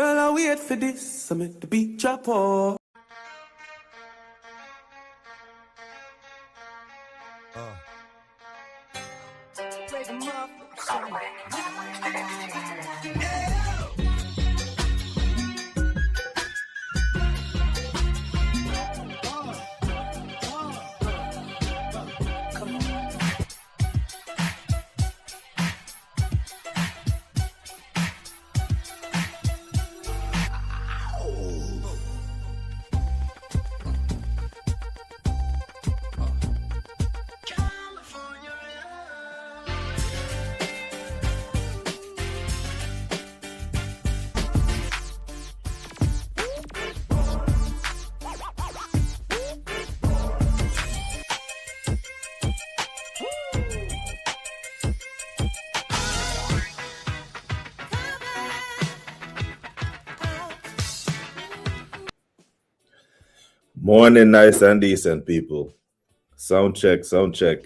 Girl, I wait for this. I make the beat drop off. Morning, nice and decent people. Sound check.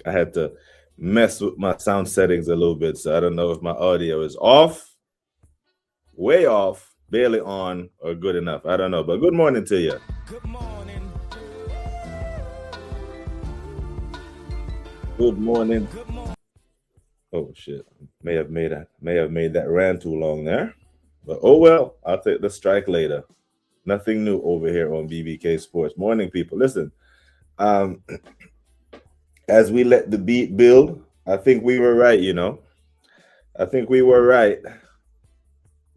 I had to mess with my sound settings a little bit, so I don't know if my audio is off, way off, barely on, or good enough. I don't know, but good morning to you. Good morning. Good morning. Good morning. Oh shit! May have made that rant too long there, but oh well. I'll take the strike later. Nothing new over here on BBK Sports. Morning, people. Listen, as we let the beat build, I think we were right, I think we were right.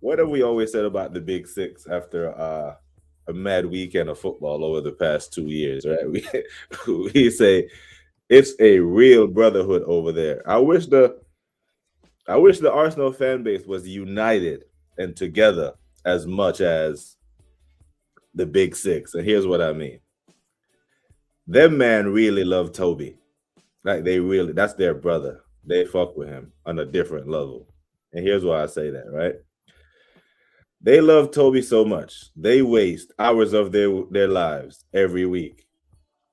What have we always said about the Big Six after a mad weekend of football over the past 2 years, right? We say it's a real brotherhood over there. I wish the Arsenal fan base was united and together as much as the Big Six. And here's what I mean. Them man really love Toby. Like that's their brother. They fuck with him on a different level. And here's why I say that, right? They love Toby so much. They waste hours of their lives every week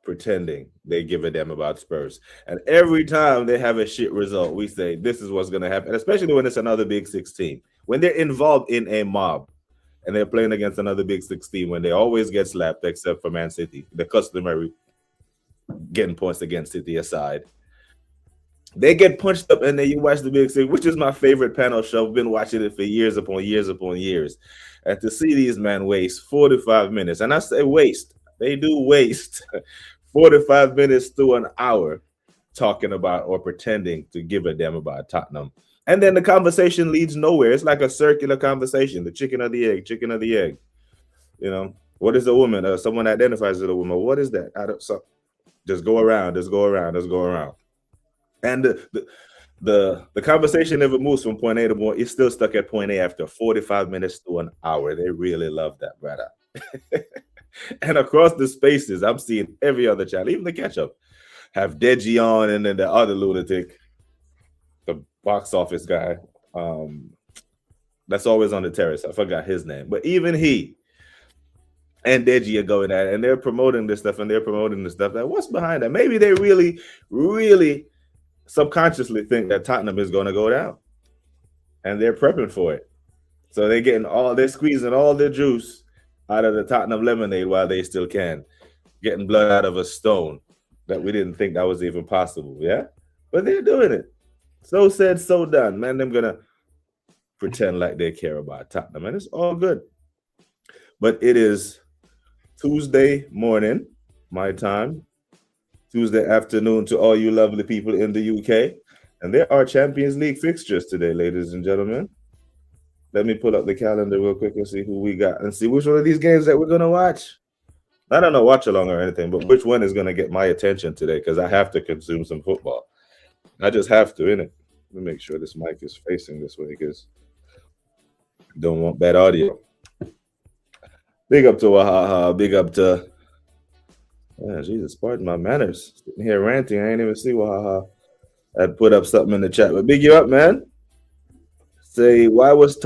pretending they give a damn about Spurs. And every time they have a shit result, we say this is what's going to happen, especially when it's another Big Six team. When they're involved in a mob, and they're playing against another Big Six team, when they always get slapped, except for Man City, the customary getting points against City aside. They get punched up, and then you watch the Big Six, which is my favorite panel show. I've been watching it for years upon years upon years. And to see these men waste 45 minutes, and I say waste, they do waste 45 minutes to an hour talking about or pretending to give a damn about Tottenham. And then the conversation leads nowhere. It's like a circular conversation, the chicken or the egg. What is a woman? Someone identifies as a woman. What is that? Just go around. And the conversation never moves from point A to point. It's still stuck at point A after 45 minutes to an hour. They really love that, brother. And across the spaces, I'm seeing every other channel, even the catch-up, have Deji on, and then the other lunatic, the box office guy, that's always on the terrace. I forgot his name, but even he and Deji are going at it, and they're promoting this stuff, That what's behind that? Maybe they really, really subconsciously think that Tottenham is going to go down, and they're prepping for it. So they're squeezing all the juice out of the Tottenham lemonade while they still can, getting blood out of a stone that we didn't think that was even possible. Yeah, but they're doing it. So said, so done, man. They're gonna pretend like they care about Tottenham, and it's all good. But it is Tuesday morning, my time, Tuesday afternoon to all you lovely people in the UK, and there are Champions League fixtures today, ladies and gentlemen. Let me pull up the calendar real quick and see who we got and see which one of these games that we're gonna watch. I don't know, watch along or anything, but which one is gonna get my attention today? Because I have to consume some football. I just have to, innit? Let me make sure this mic is facing this way because I don't want bad audio. Big up to Wahaha. Big up to... Yeah, Jesus, pardon my manners. Sitting here ranting. I ain't even see Wahaha. I'd put up something in the chat, but big you up, man. Say, why was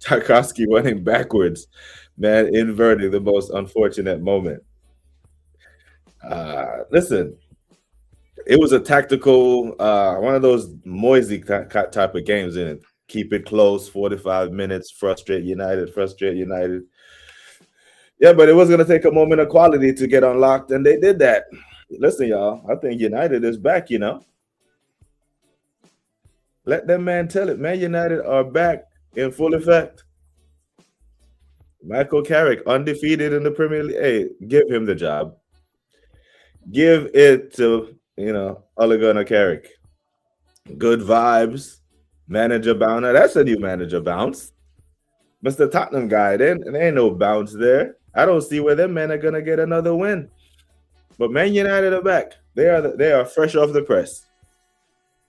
Tarkovsky running backwards? Man, inverting the most unfortunate moment. Listen, it was a tactical, one of those Moisey type of games in it. keep it close, 45 minutes, frustrate United. Yeah, but it was going to take a moment of quality to get unlocked, and they did that. Listen, y'all, I think United is back, Let that man tell it. Man United are back in full effect. Michael Carrick, undefeated in the Premier League. Hey, give him the job. Give it to, Ole Gunnar Carrick. Good vibes. Manager bounce. Now, that's a new manager bounce. Mr. Tottenham guy, there ain't no bounce there. I don't see where them men are going to get another win. But Man United are back. They are fresh off the press.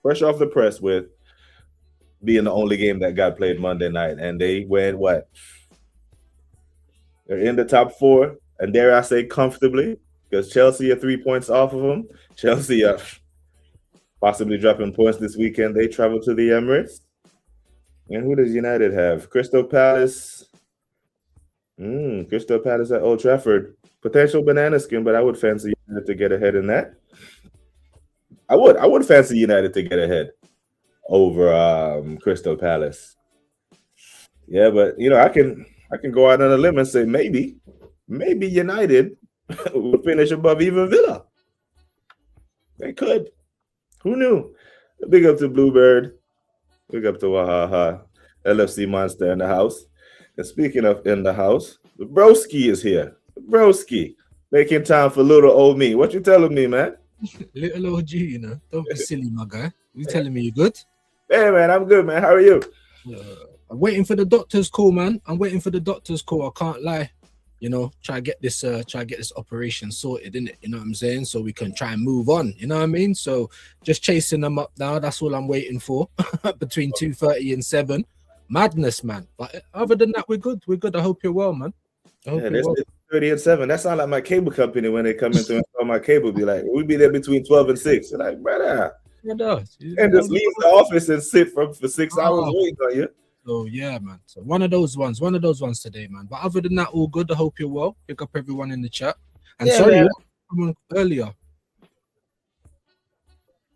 Fresh off the press with being the only game that got played Monday night. And they went what? They're in the top 4. And dare I say comfortably, because Chelsea are 3 points off of them. Chelsea are possibly dropping points this weekend. They travel to the Emirates. And who does United have? Crystal Palace. Crystal Palace at Old Trafford. Potential banana skin, but I would fancy United to get ahead in that. I would fancy United to get ahead over Crystal Palace. Yeah, but I can go out on a limb and say maybe United will finish above even Villa. They could. Who knew? Big up to Bluebird. Big up to Wahaha. LFC Monster in the house. And speaking of in the house, the Broski is here. The Broski. Making time for little old me. What you telling me, man? Little old G, Don't be silly, my guy. You telling me you good? Hey, man, I'm good, man. How are you? I'm waiting for the doctor's call, man. I can't lie. Try to get this operation sorted, innit? You know what I'm saying? So we can try and move on. You know what I mean? So just chasing them up now. That's all I'm waiting for. Between 2:30 and 7. Madness, man. But other than that, we're good. I hope you're well, man. That's 30 and 7. That sounds like my cable company when they come in to install my cable. Be like, we'll be there between 12 and 6. You're like, brother. And just leave the office and sit for 6 hours waiting on you. So yeah, man. So one of those ones today, man. But other than that, all good. I hope you're well. Pick up everyone in the chat. And sorry, earlier.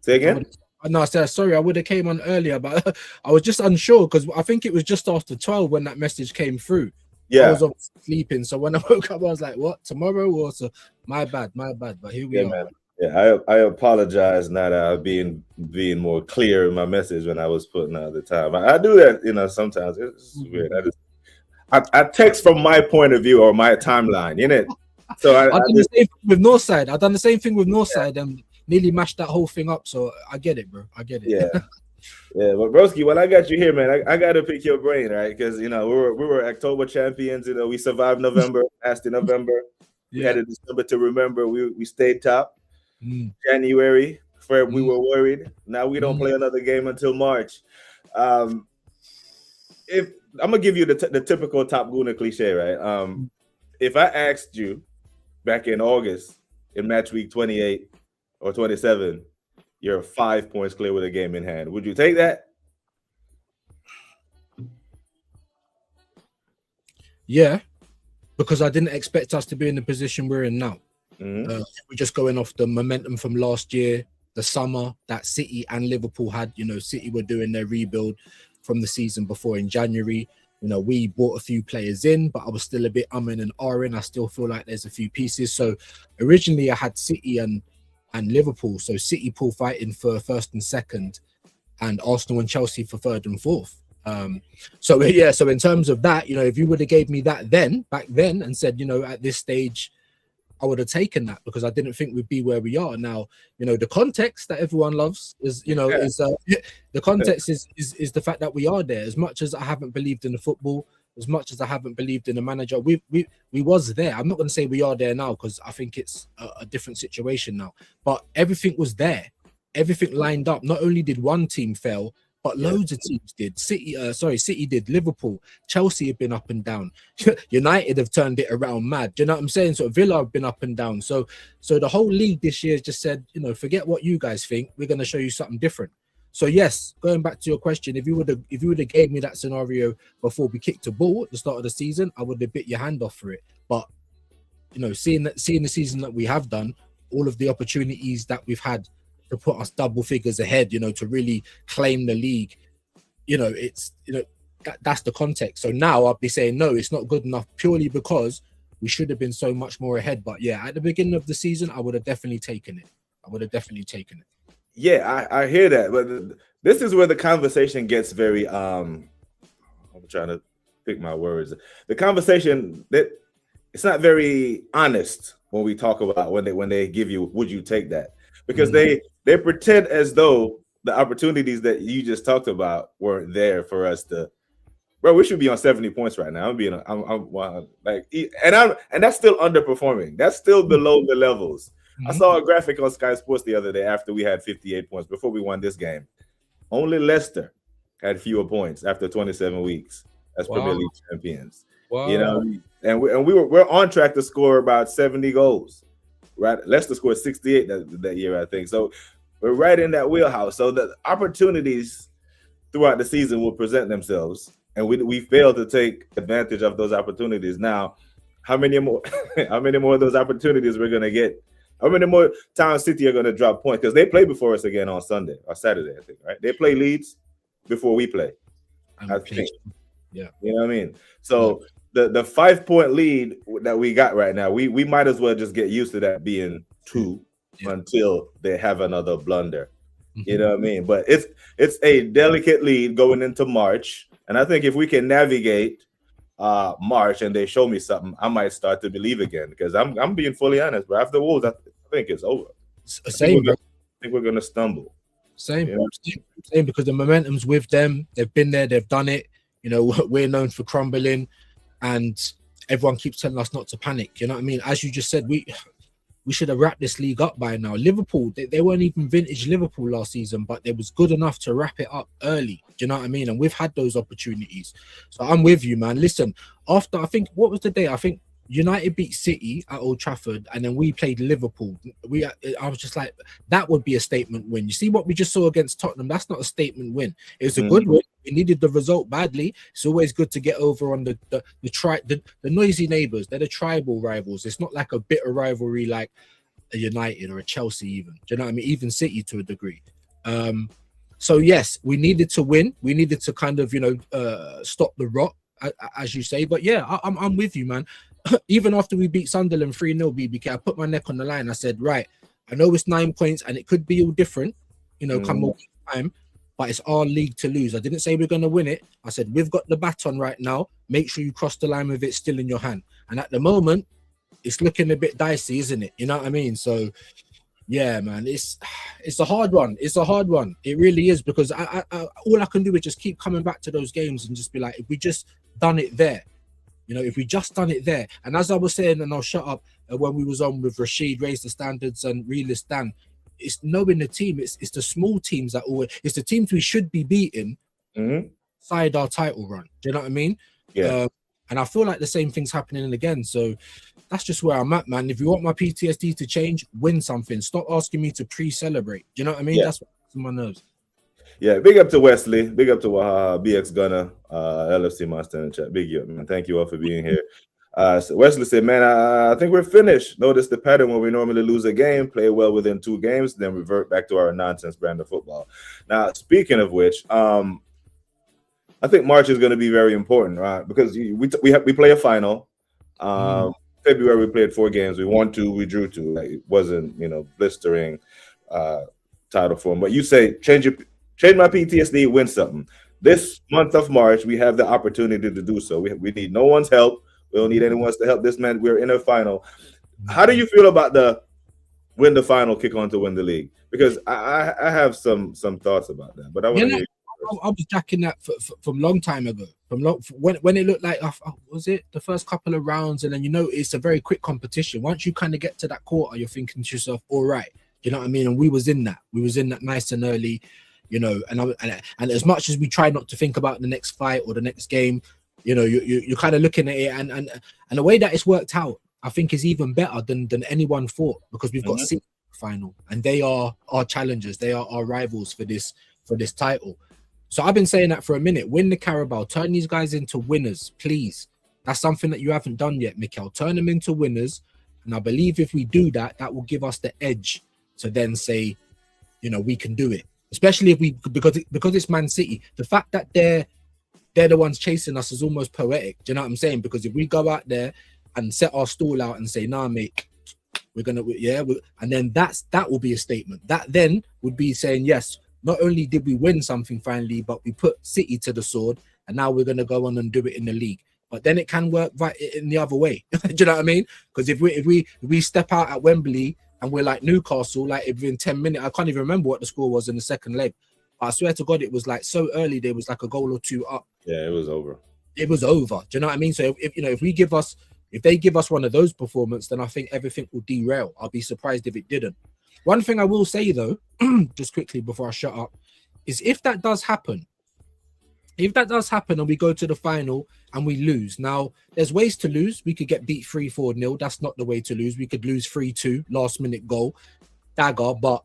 Say again? I said sorry. I would have came on earlier, but I was just unsure because I think it was just after 12 when that message came through. Yeah, I was sleeping. So when I woke up, I was like, "What? Tomorrow?" Or so? My bad. But here we are. Man. Yeah, I apologize not being more clear in my message when I was putting out the time. I do that, sometimes. It's weird. I text from my point of view or my timeline, So I've done the same thing with Northside. I've done the same thing with Northside and nearly mashed that whole thing up. So I get it, bro. I get it. Yeah. Yeah, but Broski, well, I got you here, man. I got to pick your brain, right? Because we were October champions. We survived November, passed in November. We had a December to remember. We stayed top. January, we were worried. Now we don't play another game until March. If I'm gonna give you the typical Top Gooner cliche, right? If I asked you back in August in match week 28 or 27, you're 5 points clear with a game in hand, would you take that? Yeah, because I didn't expect us to be in the position we're in now. We're just going off the momentum from last year, the summer that City and Liverpool had. City were doing their rebuild from the season before in January. We bought a few players in, but I was still a bit umming and ahhing. I still feel like there's a few pieces. So originally I had City and Liverpool. So City pool fighting for first and second, and Arsenal and Chelsea for third and fourth. So in terms of that, if you would have gave me that back then and said, at this stage, I would have taken that because I didn't think we'd be where we are now. The context that everyone loves is, the context is the fact that we are there. As much as I haven't believed in the football, as much as I haven't believed in the manager, we was there. I'm not going to say we are there now because I think it's a different situation now. But everything was there. Everything lined up. Not only did one team fail, but loads of teams did. City did. Liverpool, Chelsea have been up and down. United have turned it around mad. Do you know what I'm saying? So Villa have been up and down. So the whole league this year has just said, forget what you guys think. We're going to show you something different. So yes, going back to your question, if you would have gave me that scenario before we kicked a ball at the start of the season, I would have bit your hand off for it. But seeing the season that we have done, all of the opportunities that we've had to put us double figures ahead, to really claim the league. it's that's the context. So now I'll be saying no, it's not good enough purely because we should have been so much more ahead. But yeah, at the beginning of the season, I would have definitely taken it. Yeah, I hear that, but this is where the conversation gets very I'm trying to pick my words. The conversation that it's not very honest when we talk about when they give you, would you take that? Because they pretend as though the opportunities that you just talked about weren't there for us to. Bro, we should be on 70 points right now. And that's still underperforming. That's still below the levels. I saw a graphic on Sky Sports the other day after we had 58 points before we won this game. Only Leicester had fewer points after 27 weeks as Premier League champions. Wow. And we're on track to score about 70 goals. Right? Leicester scored 68 that year, I think. So we're right in that wheelhouse. So the opportunities throughout the season will present themselves. And we fail to take advantage of those opportunities. Now, how many more of those opportunities we're gonna get? How many more times City are gonna drop points? Because they play before us again on Sunday or Saturday, I think, right? They play Leeds before we play. I think. Yeah. You know what I mean? So the 5-point lead that we got right now, we might as well just get used to that being 2 until they have another blunder. You know what I mean? But it's a delicate lead going into March. And I think if we can navigate March and they show me something, I might start to believe again. Because I'm being fully honest, but after Wolves, I think it's over. I think we're gonna stumble. Same, because the momentum's with them. They've been there, they've done it. We're known for crumbling, and everyone keeps telling us not to panic. You know what I mean? As you just said, we should have wrapped this league up by now. Liverpool, they weren't even vintage Liverpool last season, but they was good enough to wrap it up early. Do you know what I mean? And we've had those opportunities. So I'm with you, man. Listen, after, I think, what was the day? I think United beat City at Old Trafford, and then we played Liverpool. I was just like, that would be a statement win. You see what we just saw against Tottenham? That's not a statement win. It was a good win. We needed the result badly. It's always good to get over on the noisy neighbours. They're the tribal rivals. It's not like a bitter rivalry like a United or a Chelsea even. Do you know what I mean? Even City to a degree. So yes, we needed to win. We needed to kind of, stop the rot, as you say. But yeah, I'm with you, man. Even after we beat Sunderland 3-0, BBK, I put my neck on the line. I said, right, I know it's 9 points and it could be all different, come all time, but it's our league to lose. I didn't say we're going to win it. I said, we've got the baton right now. Make sure you cross the line with it still in your hand. And at the moment, it's looking a bit dicey, isn't it? You know what I mean? So, yeah, man, it's a hard one. It's a hard one. It really is, because I all I can do is just keep coming back to those games and just be like, if we just done it there, if we just done it there. And as I was saying, and I'll shut up, when we was on with Rashid, Raise the Standards and Realist Dan, it's knowing the team. It's the small teams that always, it's the teams we should be beating side our title run. Do you know what I mean? Yeah. And I feel like the same thing's happening again. So that's just where I'm at, man. If you want my PTSD to change, win something. Stop asking me to pre-celebrate. Do you know what I mean? Yeah. That's what's on my nerves. Yeah, big up to Wesley. Big up to BX Gunner, LFC Master in the chat. Big up, man. Thank you all for being here. So Wesley said, man, I think we're finished. Notice the pattern when we normally lose a game, play well within 2 games, then revert back to our nonsense brand of football. Now, speaking of which, I think March is going to be very important, right? Because we play a final. February, we played 4 games. We won 2, we drew 2. Like, it wasn't, blistering title form. But you say, change my PTSD, win something. This month of March, we have the opportunity to do so. We need no one's help. We don't need anyone's to help this man. We're in a final. How do you feel about the win the final, kick on to win the league? Because I have some thoughts about that. But I want to I was jacking that from long time ago. When it looked like, was it the first couple of rounds? And then, it's a very quick competition. Once you kind of get to that quarter, you're thinking to yourself, all right. You know what I mean? And we was in that. We was in that nice and early. And as much as we try not to think about the next fight or the next game, you're kind of looking at it, and the way that it's worked out, I think is even better than anyone thought, because we've got City final, and they are our challengers, they are our rivals for this title. So I've been saying that for a minute. Win the Carabao, turn these guys into winners, please. That's something that you haven't done yet, Mikel. Turn them into winners, and I believe if we do that, that will give us the edge to then say, we can do it. especially if we because it's Man City. The fact that they're the ones chasing us is almost poetic. Do you know what I'm saying? Because if we go out there and set our stall out and say, "Nah, mate, we're gonna, and then that will be a statement. That then would be saying, yes, not only did we win something finally, but we put City to the sword, and now we're gonna go on and do it in the league. But then it can work right in the other way. Do you know what I mean? Because if we step out at Wembley and we're like Newcastle, like within 10 minutes, I can't even remember what the score was in the second leg. But I swear to God, it was like so early. There was like a goal or two up. Yeah, it was over. It was over. Do you know what I mean? So if they give us one of those performances, then I think everything will derail. I'll be surprised if it didn't. One thing I will say though, just quickly before I shut up, is if that does happen and we go to the final and we lose, now there's ways to lose. We could get beat 3-4-0. That's not the way to lose. We could lose 3-2, last minute goal, dagger, but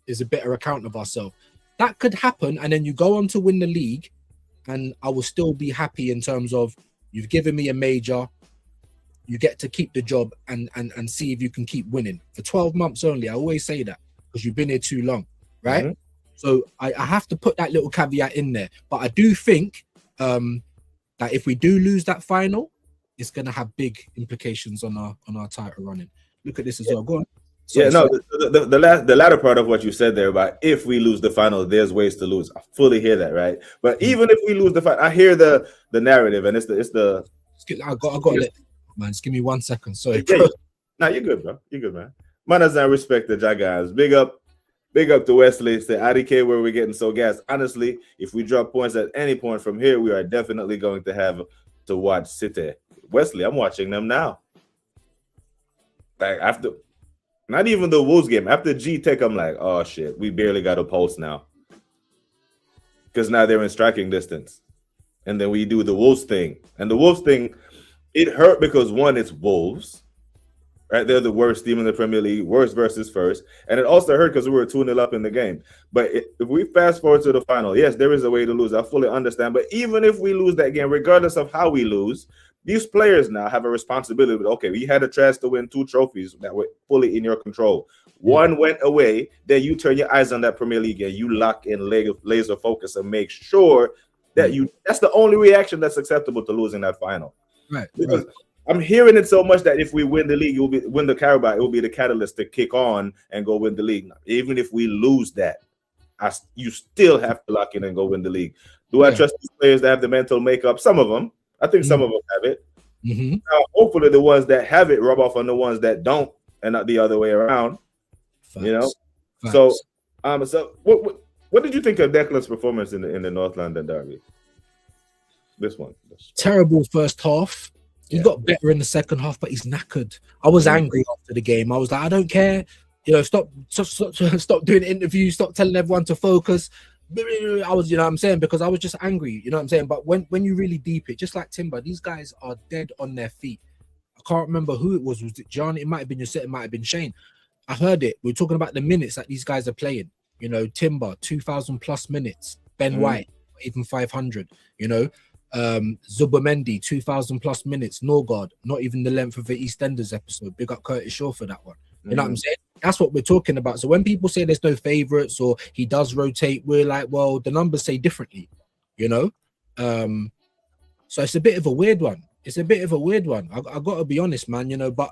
is a better account of ourselves. That could happen, and then you go on to win the league, and I will still be happy in terms of you've given me a major. You get to keep the job and see if you can keep winning for 12 months only. I always say that because you've been here too long, right? Mm-hmm. So I have to put that little caveat in there. But I do think that if we do lose that final, it's going to have big implications on our title running. Look at this as well. Go on. The latter part of what you said there about if we lose the final, there's ways to lose. I fully hear that, right? But even if we lose the final, I hear the narrative, and it's the. I got it. Man, just give me 1 second. Sorry. Yeah. Nah, you're good, bro. You're good, man. Manners and respect the Jaguars. Big up to Wesley. Say IDK where we're getting so gassed. Honestly, if we drop points at any point from here, we are definitely going to have to watch City. Wesley, I'm watching them now. Like after, not even the Wolves game. After G-Tech, I'm like, oh shit, we barely got a pulse now. Because now they're in striking distance. And then we do the Wolves thing. And the Wolves thing, it hurt because one, it's Wolves, right? They're the worst team in the Premier League, worst versus first. And it also hurt because we were 2-0 up in the game. But if we fast forward to the final, yes, there is a way to lose. I fully understand. But even if we lose that game, regardless of how we lose, these players now have a responsibility. Okay, we had a chance to win 2 trophies that were fully in your control. One went away, then you turn your eyes on that Premier League and you lock in laser focus and make sure that that's the only reaction that's acceptable to losing that final. Right. Because I'm hearing it so much that if we win the league, win the Carabao, it will be the catalyst to kick on and go win the league. Even if we lose that, you still have to lock in and go win the league. Do I trust these players that have the mental makeup? Some of them. I think some of them have it. Mm-hmm. Now, hopefully the ones that have it rub off on the ones that don't, and not the other way around. Facts. You know. Facts. So what did you think of Declan's performance in the North London derby? This one. Terrible first half. He got better in the second half, but he's knackered. I was angry after the game. I was like, I don't care. You know, stop doing interviews. Stop telling everyone to focus. I was, you know what I'm saying, because I was just angry, you know what I'm saying. But when you really deep it, just like Timber, these guys are dead on their feet. I can't remember who it was. Was it John? It might have been your set. It might have been Shane. I heard it. We're talking about the minutes that these guys are playing. You know, Timber, 2,000 plus minutes. Ben White, even 500. You know, Zubamendi, 2,000 plus minutes. Norgard, not even the length of the EastEnders episode. Big up Curtis Shaw for that one. You know what I'm saying? That's what we're talking about. So when people say there's no favorites or he does rotate, we're like, well, the numbers say differently, you know? So it's a bit of a weird one. I got to be honest, man, you know, but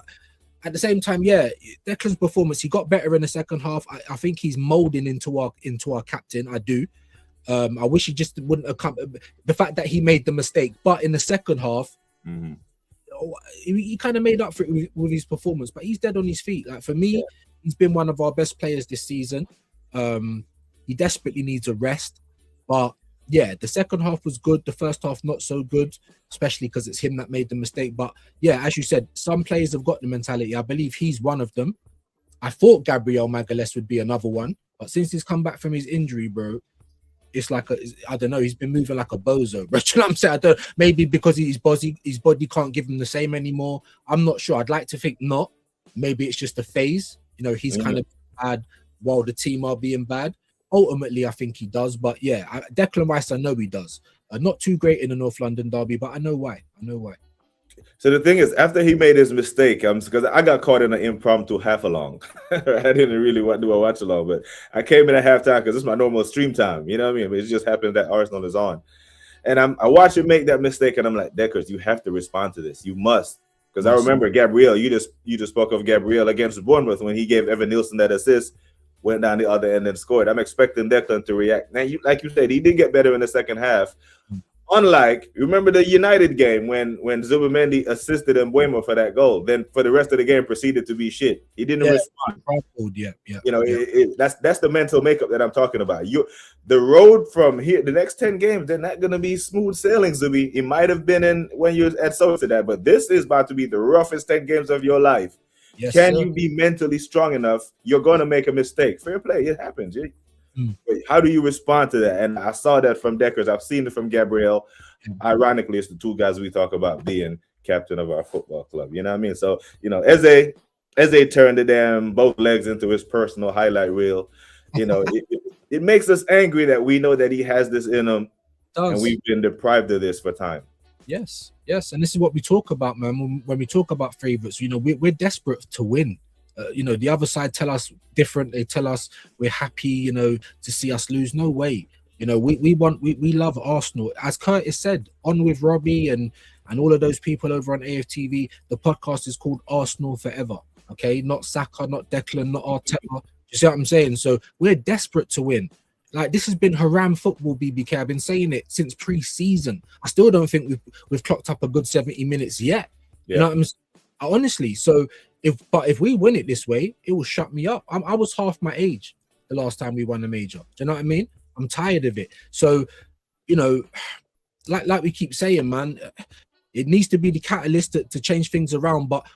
at the same time, Declan's performance, he got better in the second half. I think he's molding into our captain. I do. I wish he just wouldn't have come. The fact that he made the mistake, but in the second half, he kind of made up for it with his performance, but he's dead on his feet. Like for me, he's been one of our best players this season. He desperately needs a rest, but the second half was good. The first half not so good, especially because it's him that made the mistake. But as you said, some players have got the mentality. I believe he's one of them. I thought Gabriel Magalhaes would be another one, but since he's come back from his injury, bro, it's like I don't know. He's been moving like a bozo, bro. You know what I'm saying? Maybe because his body can't give him the same anymore. I'm not sure. I'd like to think not. Maybe it's just a phase. You know, he's kind of bad while the team are being bad. Ultimately, I think he does. But Declan Rice, I know he does. Not too great in the North London derby, but I know why. So the thing is, after he made his mistake, because I got caught in an impromptu half along. I didn't really want to do a watch along, but I came in at halftime because it's my normal stream time. You know what I mean? But it just happened that Arsenal is on, and I watch him make that mistake, and I'm like, Deckers, you have to respond to this. You must, because I remember Gabriel. You just spoke of Gabriel against Bournemouth when he gave Evan Nielsen that assist, went down the other end and scored. I'm expecting Declan to react. Now, like you said, he did get better in the second half. Unlike, remember the United game when Zubimendi assisted Mbeumo for that goal, then for the rest of the game proceeded to be shit. He didn't respond. That's the mental makeup that I'm talking about. The road from here, the next 10 games, they're not going to be smooth sailing, Zubi. It might have been in when you're at Sociedad, but this is about to be the roughest 10 games of your life. Yes, Can you be mentally strong enough? You're going to make a mistake. Fair play. It happens. How do you respond to that? And I saw that from Deckers. I've seen it from Gabriel. Ironically, it's the two guys we talk about being captain of our football club. You know what I mean? So, Eze turned the damn both legs into his personal highlight reel. It makes us angry that we know that he has this in him, and we've been deprived of this for time. Yes. And this is what we talk about, man. When we talk about favorites, we're desperate to win. The other side tell us different. They tell us we're happy, to see us lose. No way. We love Arsenal. As Curtis said, on with Robbie and all of those people over on AFTV. The podcast is called Arsenal Forever. Okay, not Saka, not Declan, not Arteta. You see what I'm saying? So we're desperate to win. Like, this has been haram football, BBK. I've been saying it since pre-season. I still don't think we've clocked up a good 70 minutes yet. Yeah. You know what I'm saying? Honestly, so if we win it this way, it will shut me up. I was half my age the last time we won a major. Do you know what I mean? I'm tired of it. So, like we keep saying, man, it needs to be the catalyst to change things around. But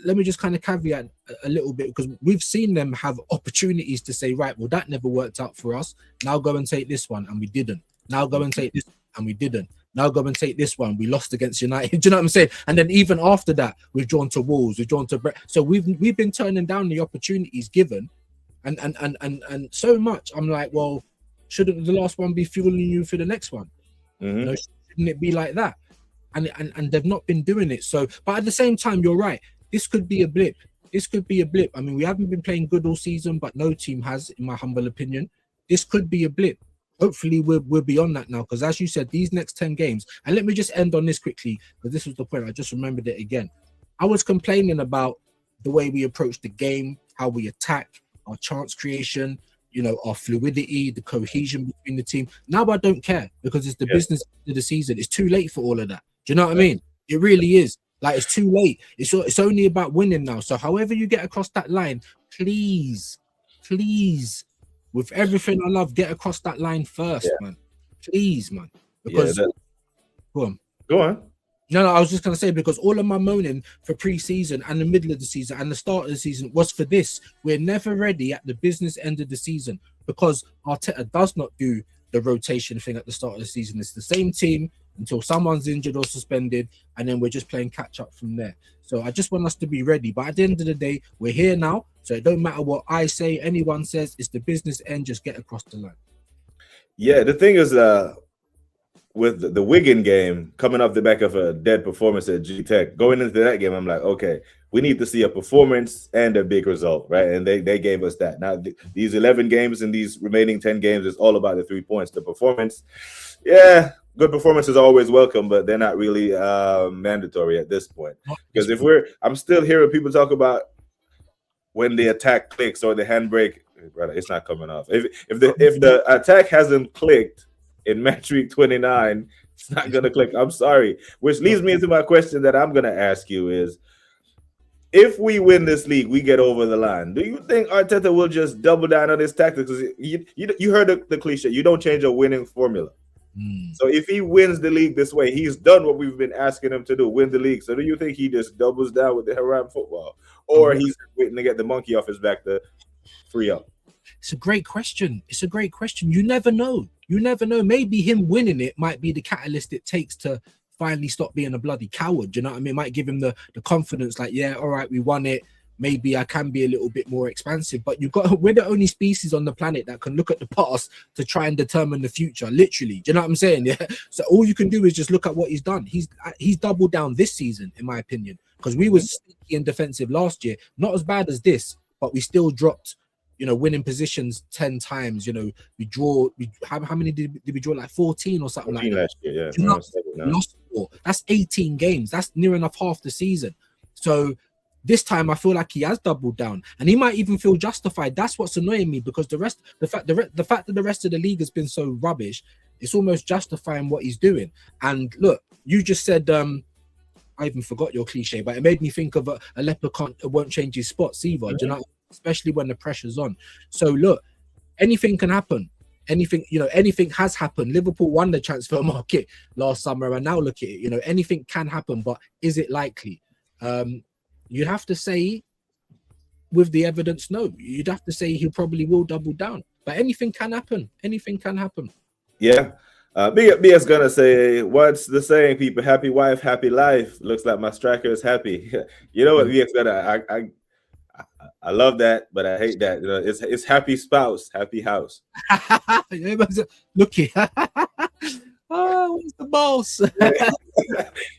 let me just kind of caveat a little bit, because we've seen them have opportunities to say, right, well, that never worked out for us. Now go and take this one, and we didn't. Now go and take this, and we didn't. Now go and take this one. We lost against United. Do you know what I'm saying? And then even after that, we've drawn to Wolves. We've drawn to so we've been turning down the opportunities given, and so much. I'm like, well, shouldn't the last one be fueling you for the next one? Shouldn't it be like that? And they've not been doing it. So, but at the same time, you're right. This could be a blip. I mean, we haven't been playing good all season, but no team has, in my humble opinion. This could be a blip. Hopefully we're beyond that now, because as you said, these next 10 games, and let me just end on this quickly, because this was the point. I just remembered it again. I was complaining about the way we approach the game, how we attack, our chance creation, our fluidity, the cohesion between the team. Now I don't care, because it's the business of the season. It's too late for all of that. Do you know what I mean? It really is. Like, it's too late. It's only about winning now. So however you get across that line, please, with everything I love, get across that line first, man. Please, man. Because go on. No, I was just going to say, because all of my moaning for pre-season and the middle of the season and the start of the season was for this. We're never ready at the business end of the season, because Arteta does not do the rotation thing at the start of the season. It's the same team until someone's injured or suspended, and then we're just playing catch up from there. So I just want us to be ready. But at the end of the day, we're here now. So it don't matter what I say, anyone says, it's the business end. Just get across the line. Yeah, the thing is, with the Wigan game coming off the back of a dead performance at G-Tech, going into that game, I'm like, okay, we need to see a performance and a big result, right? And they gave us that. Now, these 11 games and these remaining 10 games is all about the 3 points. The performance, good performance is always welcome, but they're not really mandatory at this point. Because I'm still hearing people talk about when the attack clicks or the handbrake, brother, it's not coming off. If the attack hasn't clicked in match week 29, it's not going to click. I'm sorry. Which leads me into my question that I'm going to ask you is, if we win this league, we get over the line. Do you think Arteta will just double down on his tactics? You heard the cliche, you don't change a winning formula. So if he wins the league this way, he's done what we've been asking him to do, win the league. So do you think he just doubles down with the haram football? Or he's waiting to get the monkey off his back to free up? It's a great question. You never know. Maybe him winning it might be the catalyst it takes to finally stop being a bloody coward. Do you know what I mean? It might give him the confidence, like, yeah, all right, we won it. maybe I can be a little bit more expansive. But we're the only species on the planet that can look at the past to try and determine the future. Literally, do you know what I'm saying? Yeah. So all you can do is just look at what he's done. He's doubled down this season, in my opinion, because we was sneaky and defensive last year, not as bad as this, but we still dropped, winning positions 10 times. How many did we draw? Like 14 or something like that. Last year, yeah. Lost 4. That's 18 games. That's near enough half the season. So this time I feel like he has doubled down, and he might even feel justified. That's what's annoying me, because the fact that the rest of the league has been so rubbish, it's almost justifying what he's doing. And look, you just said I even forgot your cliche, but it made me think of a leprechaun won't change his spots either. Do you know, especially when the pressure's on. So look, anything can happen. Anything has happened. Liverpool won the transfer market last summer, and now look at it. Anything can happen, but is it likely? You'd have to say, with the evidence, no. You'd have to say he probably will double down, but anything can happen. Anything can happen. Yeah. BS gonna say, what's the saying, people? Happy wife, happy life. Looks like my striker is happy. You know what BS gonna? I love that, but I hate that. It's happy spouse, happy house. Looky. Oh, where's the boss?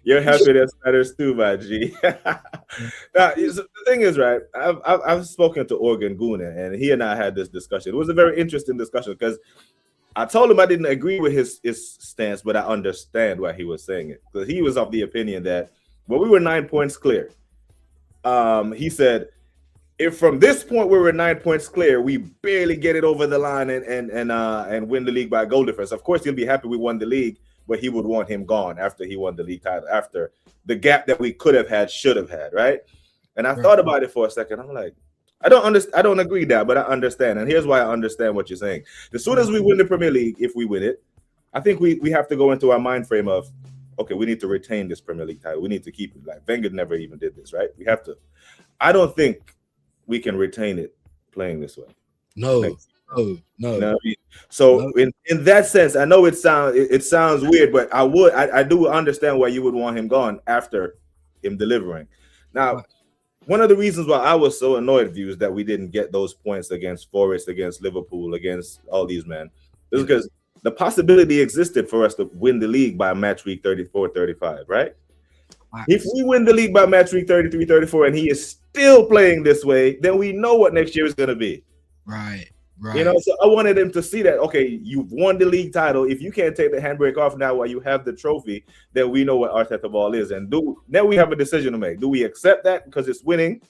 Your happiness matters too, my G. Now, the thing is, right? I've spoken to Organ Guna, and he and I had this discussion. It was a very interesting discussion, because I told him I didn't agree with his stance, but I understand why he was saying it. Because he was of the opinion that when we were 9 points clear, he said, if from this point we were 9 points clear, we barely get it over the line and win the league by goal difference. Of course, he'll be happy we won the league, but he would want him gone after he won the league title, after the gap that we could have had, should have had, right? And I thought about it for a second. I'm like, I don't agree that, but I understand. And here's why I understand what you're saying. As soon as we win the Premier League, if we win it, I think we have to go into our mind frame of, okay, we need to retain this Premier League title. We need to keep it. Like Wenger never even did this, right? We have to. I don't think we can retain it playing this way. No. You know what I mean? So in that sense, I know it sounds weird, but I do understand why you would want him gone after him delivering. Now, one of the reasons why I was so annoyed with you is that we didn't get those points against Forest, against Liverpool, against all these men. Is because the possibility existed for us to win the league by match week 34, 35, right? If we win the league by match week 33, 34, and he is still playing this way, then we know what next year is going to be. Right. So I wanted him to see that, okay, you've won the league title. If you can't take the handbrake off now while you have the trophy, then we know what Arteta ball is. And now we have a decision to make. Do we accept that because it's winning?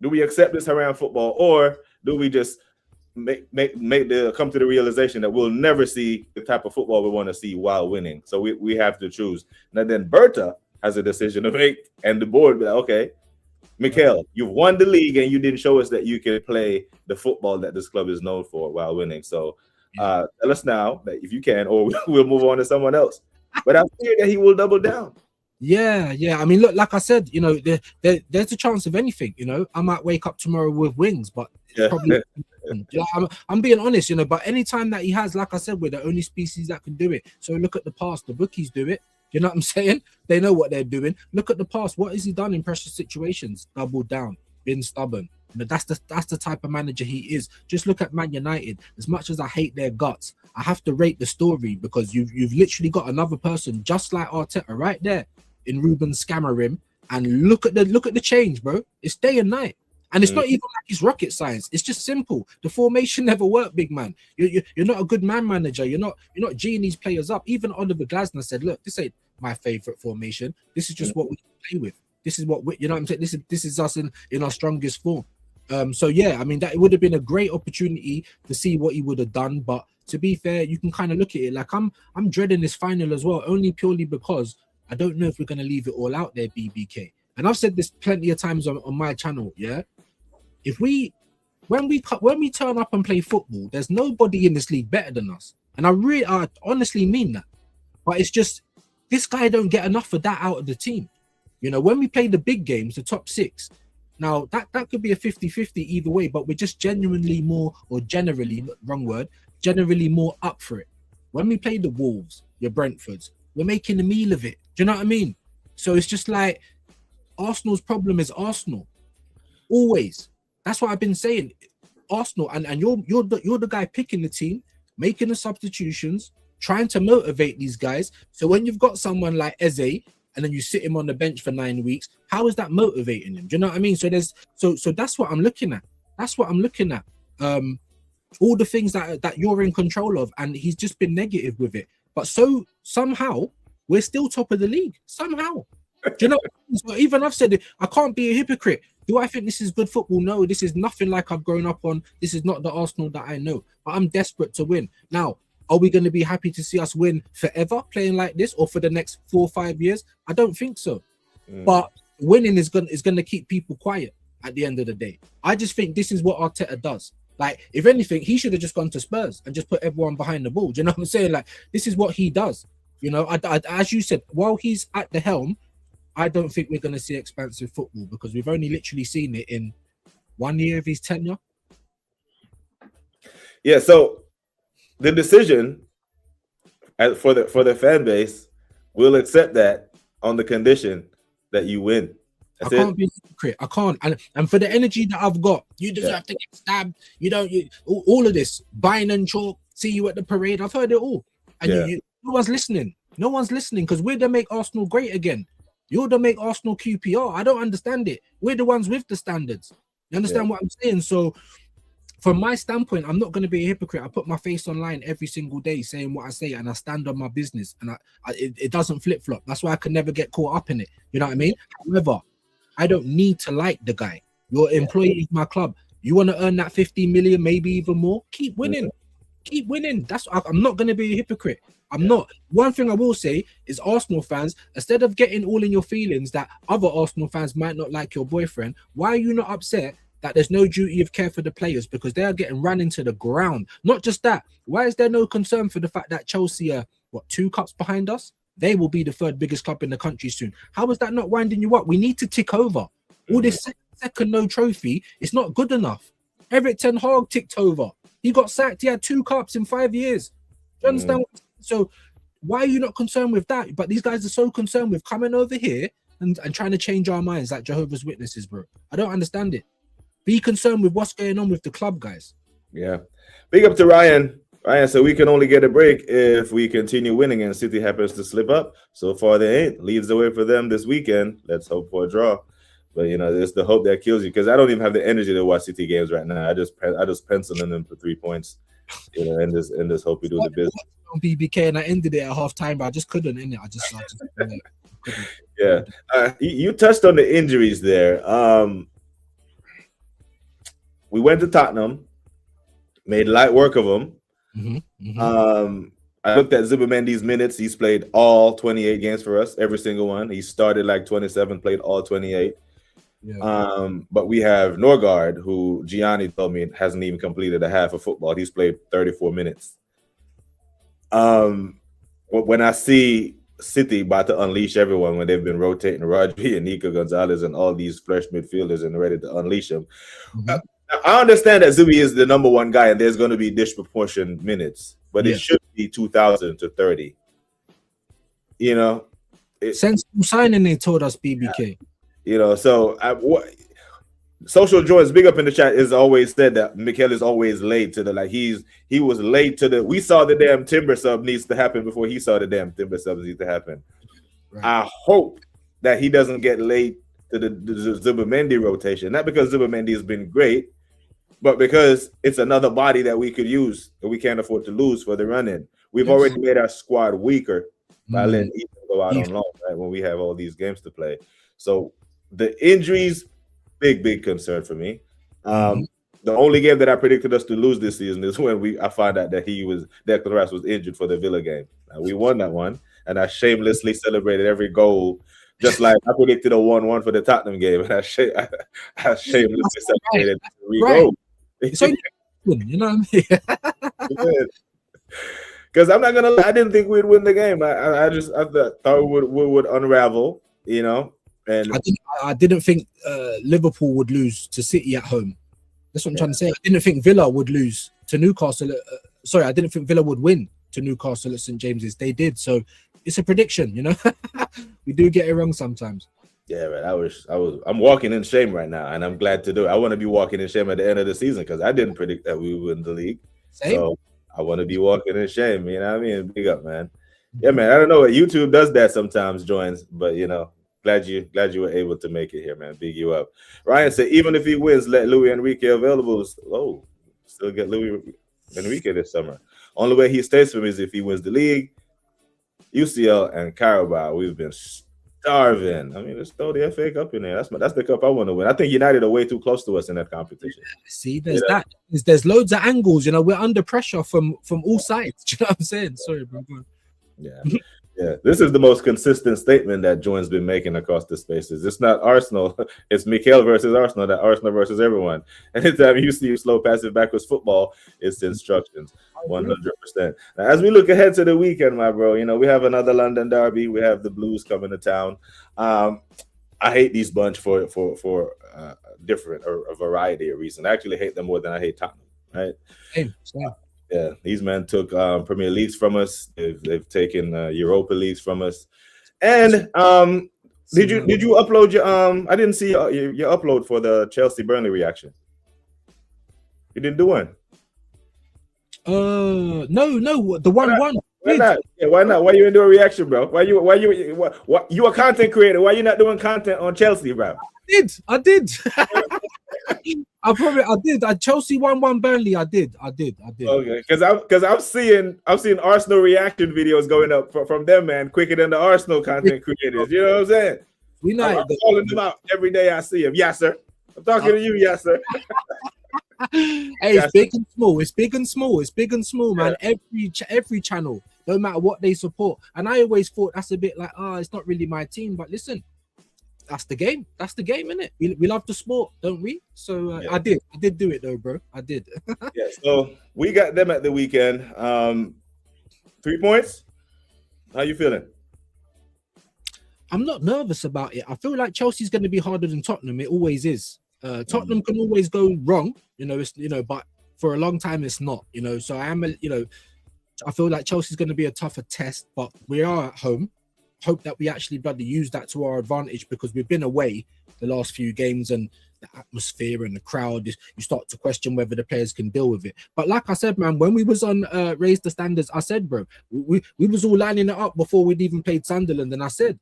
Do we accept this around football? Or do we just come to the realization that we'll never see the type of football we want to see while winning? So we have to choose. Now then Berta has a decision to make, and the board be like, okay, Mikel, you've won the league and you didn't show us that you can play the football that this club is known for while winning. So tell us now that if you can, or we'll move on to someone else. But I fear that he will double down. Yeah. I mean, look, like I said, there's a chance of anything. I might wake up tomorrow with wings, but probably. I'm being honest, but anytime that he has, like I said, we're the only species that can do it. So look at the past, the bookies do it. You know what I'm saying? They know what they're doing. Look at the past. What has he done in pressure situations? Doubled down, been stubborn. That's the type of manager he is. Just look at Man United. As much as I hate their guts, I have to rate the story, because you've literally got another person just like Arteta right there in Ruben Scamarim, and look at the change, bro. It's day and night. And it's not even like it's rocket science. It's just simple. The formation never worked, big man. You're not a good man manager. You're not G'ing these players up. Even Oliver Glasner said, look, this ain't my favorite formation. This is just what we play with. This is what you know what I'm saying? This is us in our strongest form. So yeah, I mean, that it would have been a great opportunity to see what he would have done. But to be fair, you can kind of look at it like I'm dreading this final as well, only purely because I don't know if we're gonna leave it all out there, BBK. And I've said this plenty of times on my channel, yeah. When we turn up and play football, there's nobody in this league better than us, and I honestly mean that. But it's just this guy don't get enough of that out of the team. When we play the big games, the top six, now that could be a 50-50 either way, but we're just generally more up for it. When we play the Wolves, your Brentfords, we're making a meal of it. Do you know what I mean? So it's just like Arsenal's problem is Arsenal. Always. That's what I've been saying. Arsenal, and you're the guy picking the team, making the substitutions, trying to motivate these guys. So when you've got someone like Eze and then you sit him on the bench for 9 weeks, how is that motivating him? Do you know what I mean? So that's what I'm looking at. That's what I'm looking at. All the things that you're in control of, and he's just been negative with it. But so somehow we're still top of the league. Somehow. Do you know? So even I've said it, I can't be a hypocrite. Do I think this is good football? No, this is nothing like I've grown up on. This is not the Arsenal that I know. But I'm desperate to win. Now, are we going to be happy to see us win forever playing like this, or for the next 4 or 5 years? I don't think so. But winning is going to keep people quiet at the end of the day. I just think this is what Arteta does. Like, if anything, he should have just gone to Spurs and just put everyone behind the ball. Do you know what I'm saying? Like, this is what he does. You know, as you said, while he's at the helm, I don't think we're going to see expansive football, because we've only literally seen it in 1 year of his tenure. Yeah, so the decision for the fan base will accept that on the condition that you win. That's I can't be a hypocrite. I can't. And for the energy that I've got, you deserve to get stabbed. You don't. All of this, buying and chalk, see you at the parade. I've heard it all. And no one's listening. No one's listening, because we're to make Arsenal great again. You're to make Arsenal QPR. I don't understand it. We're the ones with the standards. You understand what I'm saying? So from my standpoint, I'm not going to be a hypocrite. I put my face online every single day saying what I say, and I stand on my business, and it doesn't flip-flop. That's why I can never get caught up in it. You know what I mean? However, I don't need to like the guy. Your employee is my club. You want to earn that 50 million, maybe even more? Keep winning. Keep winning. I'm not going to be a hypocrite. I'm not. One thing I will say is, Arsenal fans, instead of getting all in your feelings that other Arsenal fans might not like your boyfriend, why are you not upset that there's no duty of care for the players, because they are getting run into the ground? Not just that. Why is there no concern for the fact that Chelsea are, 2 cups behind us? They will be the 3rd biggest club in the country soon. How is that not winding you up? We need to tick over. All this second no trophy, it's not good enough. Eric Ten Hag ticked over. He got sacked. He had 2 cups in 5 years. Do you understand? So why are you not concerned with that? But these guys are so concerned with coming over here and trying to change our minds like Jehovah's Witnesses, bro. I don't understand it. Be concerned with what's going on with the club, guys. Yeah. Big up to Ryan. Ryan, so we can only get a break if we continue winning and City happens to slip up. So far they ain't. Leads the way for them this weekend. Let's hope for a draw. But, it's the hope that kills you, because I don't even have the energy to watch City games right now. I just pencil in them for 3 points, and just hope we do the business. On BBK, and I ended it at half time, but I just couldn't in it. I just couldn't. Yeah. You touched on the injuries there. We went to Tottenham, made light work of them. I looked at Zubimendi's minutes. He's played all 28 games for us, every single one. He started like 27, played all 28. But we have Norgard, who Gianni told me hasn't even completed a half of football. He's played 34 minutes. When I see City about to unleash everyone, when they've been rotating Rodri and Nico Gonzalez and all these fresh midfielders and ready to unleash them, I understand that Zubi is the number 1 guy and there's going to be disproportionate minutes, but it should be 2,000 to 30. Sensible signing, they told us, BBK. Social Jones, big up in the chat, has always said that Mikel is always late to the he was late to the. We saw the damn Timber sub needs to happen before he saw the damn Timber subs needs to happen. Right. I hope that he doesn't get late to the Zubimendi rotation, not because Zubimendi has been great, but because it's another body that we could use that we can't afford to lose for the run-in. We've already made our squad weaker by letting Ethan go out on loan, right, when we have all these games to play. So the injuries, big concern for me. The only game that I predicted us to lose this season is when I found out that Declan Rice was injured for the Villa game. We won that one, and I shamelessly celebrated every goal, just like I predicted a 1-1 for the Tottenham game, and I shamelessly celebrated every goal. So, you know what I mean? Because I'm not gonna lie, I didn't think we'd win the game. I thought we would unravel, And I didn't think Liverpool would lose to City at home. That's what I'm trying to say. I didn't think Villa would lose to Newcastle. I didn't think Villa would win to Newcastle at St James's. They did. So it's a prediction, We do get it wrong sometimes. Yeah, man. I'm walking in shame right now, and I'm glad to do it. I want to be walking in shame at the end of the season because I didn't predict that we would win the league. Same. So I want to be walking in shame. You know what I mean? Big up, man. Yeah, man. I don't know what YouTube does that sometimes, joins, but you know, glad you were able to make it here, man. Big you up. Ryan said, even if he wins, let Luis Enrique available. Oh, still get Luis Enrique this summer. Only way he stays for me is if he wins the league, UCL, and Carabao. We've been starving. I mean, let's throw the FA Cup in there. That's the cup I want to win. I think United are way too close to us in that competition. See, there's that. There's loads of angles. You know, we're under pressure from all sides. Do you know what I'm saying? Sorry, bro. Yeah. Yeah, this is the most consistent statement that Join's been making across the spaces. It's not Arsenal, it's Mikel versus Arsenal, that Arsenal versus everyone. Anytime you see slow passive backwards football, it's instructions, 100%. Now, as we look ahead to the weekend, my bro, you know, we have another London derby. We have the Blues coming to town. I hate these bunch for different or a variety of reasons. I actually hate them more than I hate Tottenham, right? Same. Yeah, these men took Premier Leagues from us. They've taken Europa Leagues from us. And did you upload your I didn't see your upload for the Chelsea Burnley reaction. You didn't do one. No, the 1-1. Why not? Yeah, why not? Why you didn't do a reaction, bro? Why you a content creator? Why you not doing content on Chelsea, bro? I did. I did. Chelsea 1-1 Burnley. I did. Okay, because I'm seeing Arsenal reaction videos going up from them, man, quicker than the Arsenal content creators. You know what I'm saying? I'm calling them out every day I see them. Yes, sir. I'm talking to you, yes, sir. Hey, it's big and small. It's big and small. It's big and small, man. Every channel, no matter what they support. And I always thought that's a bit like, it's not really my team. But listen, that's the game. That's the game, innit? We love the sport, don't we? So I did do it though, bro. I did. Yeah. So we got them at the weekend. 3 points. How you feeling? I'm not nervous about it. I feel like Chelsea's going to be harder than Tottenham. It always is. Tottenham can always go wrong, but for a long time it's not, So I am, I feel like Chelsea's going to be a tougher test, but we are at home. Hope that we actually bloody use that to our advantage because we've been away the last few games and the atmosphere and the crowd, you start to question whether the players can deal with it. But like I said, man, when we was on Raise the Standards, I said, bro, we was all lining it up before we'd even played Sunderland, and I said,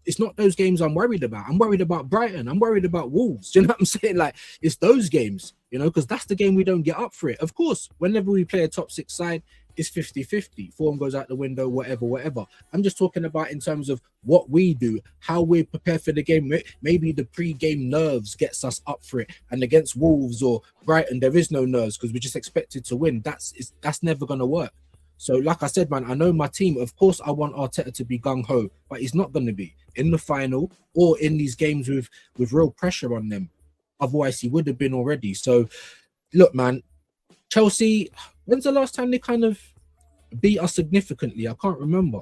it's not those games I'm worried about. I'm worried about Brighton. I'm worried about Wolves. Do you know what I'm saying? Like, it's those games, because that's the game we don't get up for it. Of course, whenever we play a top six side, it's 50-50. Form goes out the window, whatever. I'm just talking about in terms of what we do, how we prepare for the game. Maybe the pre-game nerves gets us up for it. And against Wolves or Brighton, there is no nerves because we're just expected to win. That's never going to work. So like I said, man, I know my team. Of course, I want Arteta to be gung-ho, but he's not going to be in the final or in these games with real pressure on them. Otherwise, he would have been already. So, look, man, Chelsea, when's the last time they kind of beat us significantly? I can't remember.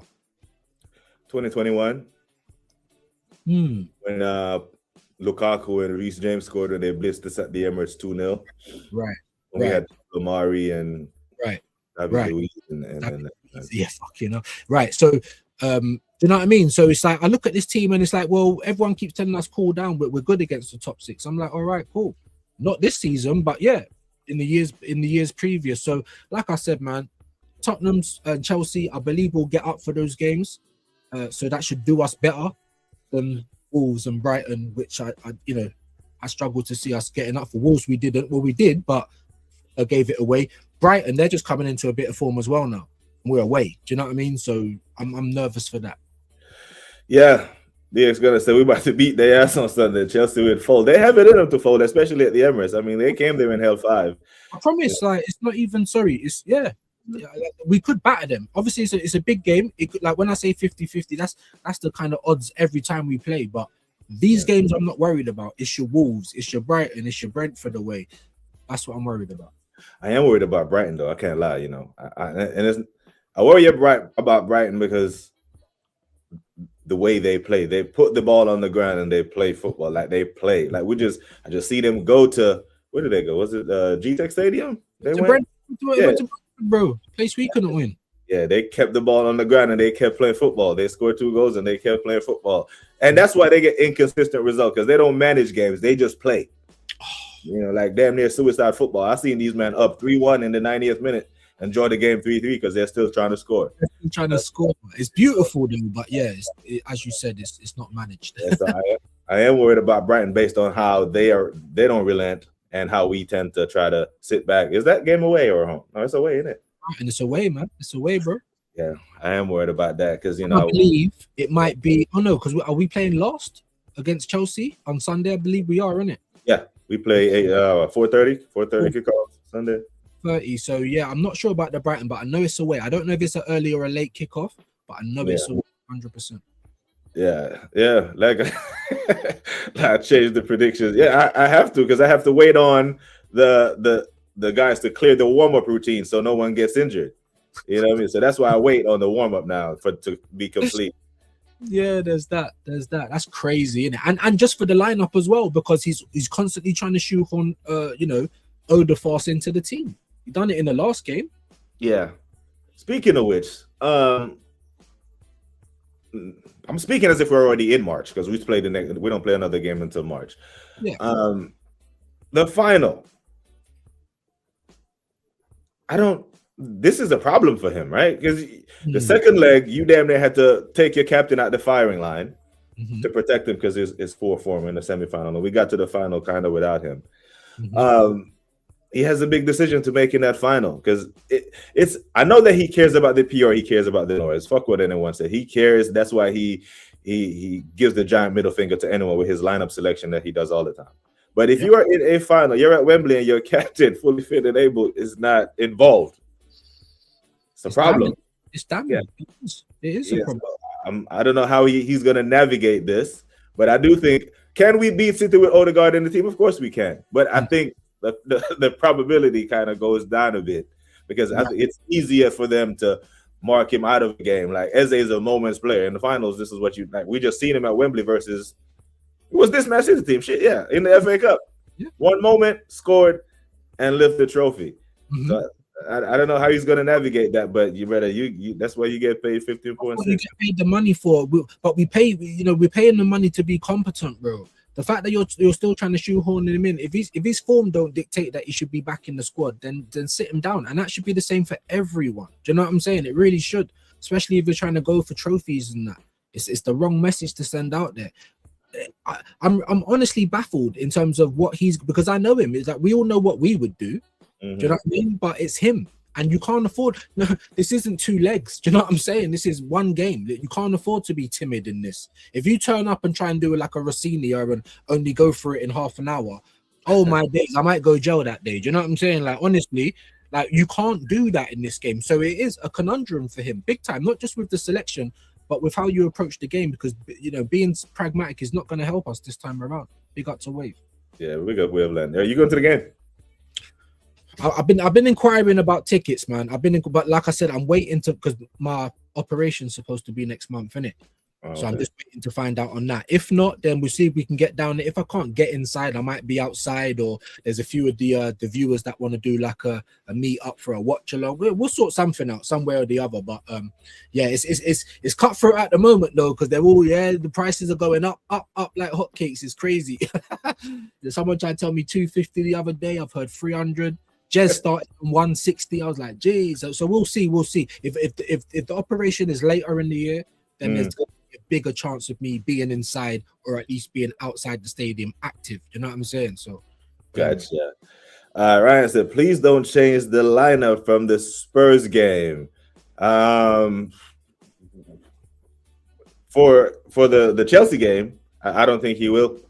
2021. When Lukaku and Reece James scored and they blitzed us at the Emirates 2-0. Right. We had Lamari and Right. Yeah, fucking hell. Right. So, do you know what I mean? So it's like I look at this team and it's like, well, everyone keeps telling us cool down, but we're good against the top six. I'm like, all right, cool. Not this season, but yeah, in the years previous. So, like I said, man, Tottenham's and Chelsea, I believe will get up for those games. So that should do us better than Wolves and Brighton, which I struggle to see us getting up for. Wolves we didn't. Well, we did, but I gave it away. Brighton, they're just coming into a bit of form as well now. We're away. Do you know what I mean? So I'm nervous for that. Yeah. DX gonna say we're about to beat their ass on Sunday. Chelsea would fold. They have it in them to fold, especially at the Emirates. I mean, they came there and held 5. I promise, it's not even it's we could batter them. Obviously, it's a big game. It could, like when I say 50-50, that's the kind of odds every time we play. But these games I'm not worried about. It's your Wolves, it's your Brighton, it's your Brentford away. That's what I'm worried about. I am worried about Brighton, though. I can't lie, I worry about Brighton because the way they play. They put the ball on the ground and they play football like they play. Like I just see them go to, where did they go? Was it G-Tech Stadium? They went to bro. Place we couldn't win. Yeah, they kept the ball on the ground and they kept playing football. They scored 2 goals and they kept playing football. And that's why they get inconsistent results, because they don't manage games. They just play. Like damn near suicide football. I seen these men up 3-1 in the 90th minute and draw the game 3-3 because they're still trying to score. It's beautiful though, but yeah, as you said, it's not managed. So I am worried about Brighton based on how they don't relent and how we tend to try to sit back. Is that game away or home? No, it's away, isn't it? And it's away, man. It's away, bro. Yeah, I am worried about that because I believe it might be. Oh no, because are we playing last against Chelsea on Sunday? I believe we are, isn't it? Yeah, we play 4:30 kickoff Sunday. 30. So yeah, I'm not sure about the Brighton, but I know it's away. I don't know if it's an early or a late kickoff, but I know it's away 100%. Yeah. Like I changed the predictions. Yeah, I have to, because I have to wait on the guys to clear the warm-up routine so no one gets injured. You know what I mean? So that's why I wait on the warm-up now to be complete. Yeah, there's that. That's crazy, isn't it? And just for the lineup as well, because he's constantly trying to shoehorn Odafast into the team. He done it in the last game. Yeah. Speaking of which, I'm speaking as if we're already in March, because we don't play another game until March. Yeah. The final. This is a problem for him, right? Because the second leg, you damn near had to take your captain out the firing line to protect him, because it's poor form in the semifinal. And we got to the final kind of without him. He has a big decision to make in that final, because I know that he cares about the PR, he cares about the noise. Fuck what anyone said. He cares. That's why he gives the giant middle finger to anyone with his lineup selection that he does all the time. But if you are in a final, you're at Wembley and your captain, fully fit and able, is not involved, it's a problem. It's damning. It is a problem. I don't know how he's going to navigate this, but I do think, can we beat City with Odegaard in the team? Of course we can. But I think the probability kind of goes down a bit, because I think it's easier for them to mark him out of the game. Like, Eze is a moments player. In the finals, this is what you like. We just seen him at Wembley versus, it was this Man City team. Shit, yeah, in the FA Cup. Yeah. One moment, scored, and lift the trophy. So I don't know how he's going to navigate that, but you better that's why you get paid 15.6. You get paid the money for, but we pay. We're paying the money to be competent, bro. The fact that you're still trying to shoehorn him in, if his form don't dictate that he should be back in the squad, then sit him down, and that should be the same for everyone. Do you know what I'm saying? It really should, especially if you're trying to go for trophies and that. It's the wrong message to send out there. I'm honestly baffled in terms of what because I know him. Is that we all know what we would do. Do you know what I mean? But it's him, and you can't afford. No, this isn't 2 legs. Do you know what I'm saying? This is one game. You can't afford to be timid in this. If you turn up and try and do it like a Rossini and only go for it in half an hour, oh my days, I might go jail that day. Do you know what I'm saying? Like, honestly, like, you can't do that in this game. So it is a conundrum for him, big time. Not just with the selection, but with how you approach the game, because being pragmatic is not going to help us this time around. Big up to Wave. Yeah, we got Waveland. Are you going to the game? I've been inquiring about tickets, man. But like I said, I'm waiting because my operation's supposed to be next month, innit? So I'm just waiting to find out on that. If not, then we'll see if we can get down there. If I can't get inside, I might be outside, or there's a few of the viewers that want to do like a meet up for a watch along. We'll sort something out somewhere or the other. But yeah, it's cutthroat at the moment though, because they're all the prices are going up like hotcakes. It's crazy. Someone tried to tell me 250 the other day. I've heard 300. Jez started from 160. I was like, geez. So we'll see. If the operation is later in the year, then there's a bigger chance of me being inside, or at least being outside the stadium active. You know what I'm saying? So gotcha. Ryan said, please don't change the lineup from the Spurs game. For the Chelsea game, I don't think he will,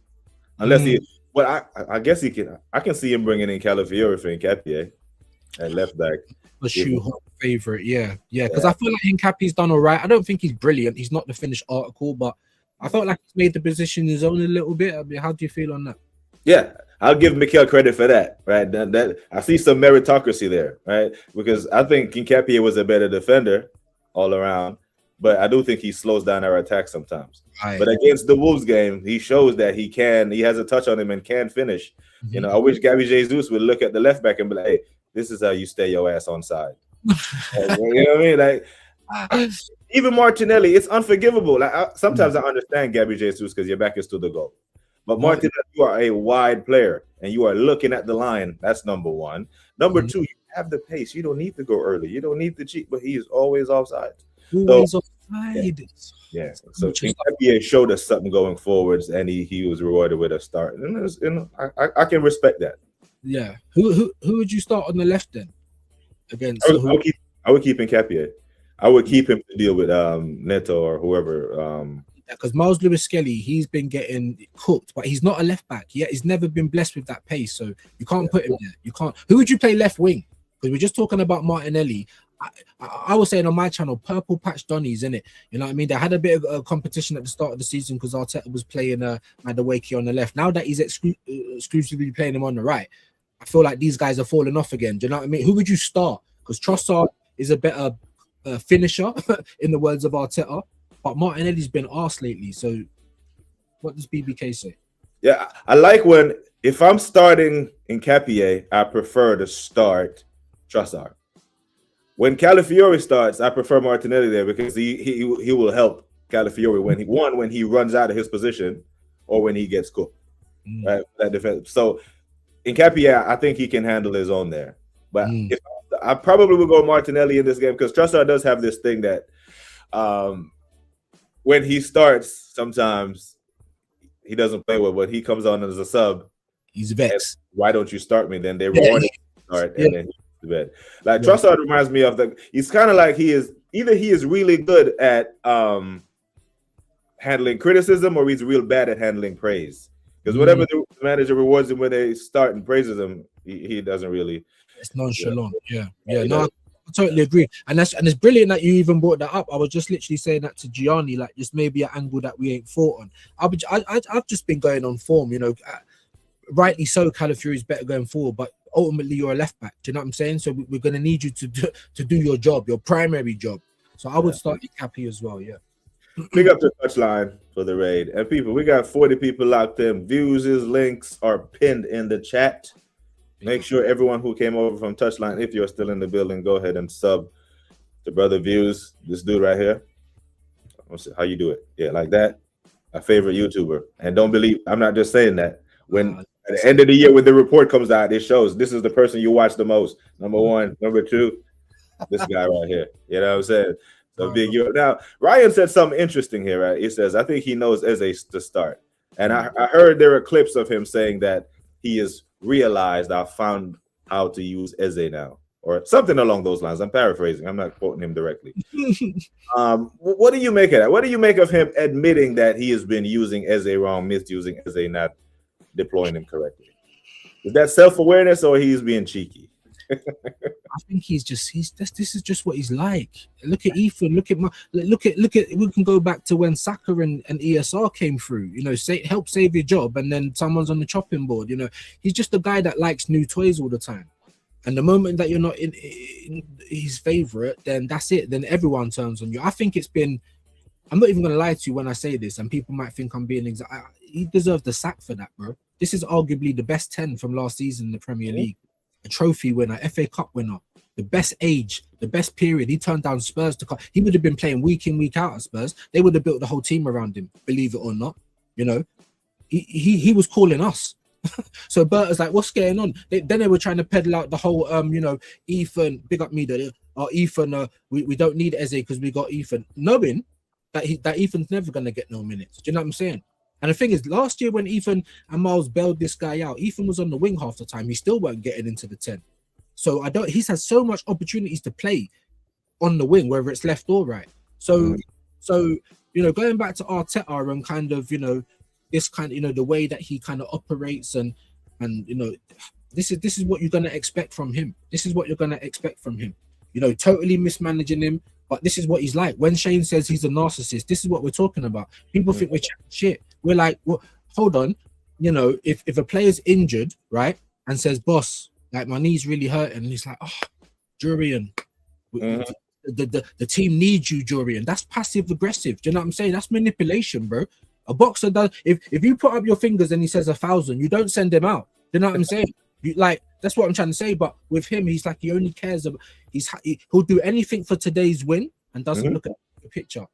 unless he. Well, I guess he can. I can see him bringing in Calafiori for Nketiah at left back. A shoehorn favorite, yeah. Because I feel like Nketiah's done all right. I don't think he's brilliant. He's not the finished article, but I felt like he's made the position his own a little bit. I mean, how do you feel on that? Yeah, I'll give Mikel credit for that. Right, that I see some meritocracy there, right? Because I think Nketiah was a better defender all around, but I do think he slows down our attack sometimes. But against the Wolves game, he shows that he has a touch on him and can finish. I wish Gabby Jesus would look at the left back and be like, hey, this is how you stay your ass on side. You know what I mean? Like, even Martinelli, it's unforgivable. Like sometimes I understand Gabby Jesus because your back is to the goal. But Martinelli, you are a wide player and you are looking at the line. That's number one. Number two, you have the pace. You don't need to go early. You don't need to cheat, but he is always offside. Always offside. Yeah. So NBA showed us something going forwards, and he was rewarded with a start. And I can respect that. Yeah. Who would you start on the left then? Against I would keep Nketiah. I would keep him to deal with Neto or whoever. Because Miles Lewis Skelly, he's been getting cooked, but he's not a left back. Yeah, he's never been blessed with that pace, so you can't put him there. You can't. Who would you play left wing? Because we're just talking about Martinelli. I was saying on my channel, purple patch Donnies, innit? You know what I mean? They had a bit of a competition at the start of the season because Arteta was playing Madueke on the left. Now that he's exclusively playing him on the right, I feel like these guys are falling off again. Do you know what I mean? Who would you start? Because Trossard is a better finisher, in the words of Arteta, but Martinelli's been arse lately. So what does BBK say? Yeah, I like if I'm starting Nketiah, I prefer to start Trossard. When Calafiori starts, I prefer Martinelli there because he will help Calafiori when he runs out of his position or when he gets cooked. Right? That defense. So Nketiah, I think he can handle his own there. But if I probably would go Martinelli in this game because Trossard does have this thing that when he starts, sometimes he doesn't play well, but he comes on as a sub. He's vexed. Why don't you start me then? They reward him to start and then he's bed. Like Trossard reminds me of he's kind of like he is really good at handling criticism or he's real bad at handling praise. Because whatever the manager rewards him when they start and praises him, he doesn't really. It's nonchalant. Yeah. No, I totally agree. And it's brilliant that you even brought that up. I was just literally saying that to Gianni, like just maybe an angle that we ain't thought on. I've just been going on form, you know. Rightly so, Calafiori is better going forward, but ultimately you're a left back. Do you know what I'm saying? So we're going to need you to do your job, your primary job. So I would start Cappy as well. Yeah. Big up the touchline for the raid. And people, we got 40 people locked in. Views' links are pinned in the chat. Make sure everyone who came over from Touchline, if you're still in the building, go ahead and sub to Brother Views. This dude right here. Let's see how you do it. Yeah, like that. A favorite YouTuber. And don't believe, I'm not just saying that. When at the end of the year, when the report comes out, it shows this is the person you watch the most. Number one. Number two, this guy right here. You know what I'm saying? So big you. Now, Ryan said something interesting here, right? He says, I think he knows Eze to start. And I heard there are clips of him saying that he is realized I found how to use Eze now, or something along those lines. I'm paraphrasing. I'm not quoting him directly. What do you make of that? What do you make of him admitting that he has been using Eze wrong, misusing Eze, not deploying him correctly? Is that self-awareness or he's being cheeky? I think this is just what he's like. Look at Ethan. Look at. We can go back to when Saka and ESR came through. You know, help save your job, and then someone's on the chopping board. You know, he's just a guy that likes new toys all the time. And the moment that you're not in his favorite, then that's it. Then everyone turns on you. I think it's been. I'm not even gonna lie to you when I say this, and people might think I'm being he deserves the sack for that, bro. This is arguably the best 10 from last season in the Premier League. A trophy winner, FA Cup winner, the best age, the best period. He turned down Spurs to come. He would have been playing week in, week out at Spurs. They would have built the whole team around him, believe it or not. You know, he was calling us. So Berta's like, what's going on? Then they were trying to peddle out the whole, Ethan, big up me, Ethan, we don't need Eze because we got Ethan, knowing that Ethan's never going to get no minutes. Do you know what I'm saying? And the thing is, last year when Ethan and Miles bailed this guy out, Ethan was on the wing half the time. He still weren't getting into the 10. So he's had so much opportunities to play on the wing, whether it's left or right. So going back to Arteta and kind of, this kind of, the way that he kind of operates and this is what you're going to expect from him. This is what you're going to expect from him. Totally mismanaging him. But this is what he's like. When Shane says he's a narcissist, this is what we're talking about. People think we're chatting shit. We're like, well, hold on. If a player's injured, right, and says, boss, like my knee's really hurting, and he's like, oh, Jurian, the team needs you, Jurian. That's passive aggressive. Do you know what I'm saying? That's manipulation, bro. A boxer does. If you put up your fingers and he says 1,000, you don't send him out. Do you know what I'm saying? That's what I'm trying to say. But with him, he's like, he only cares about. He'll do anything for today's win and doesn't look at the picture.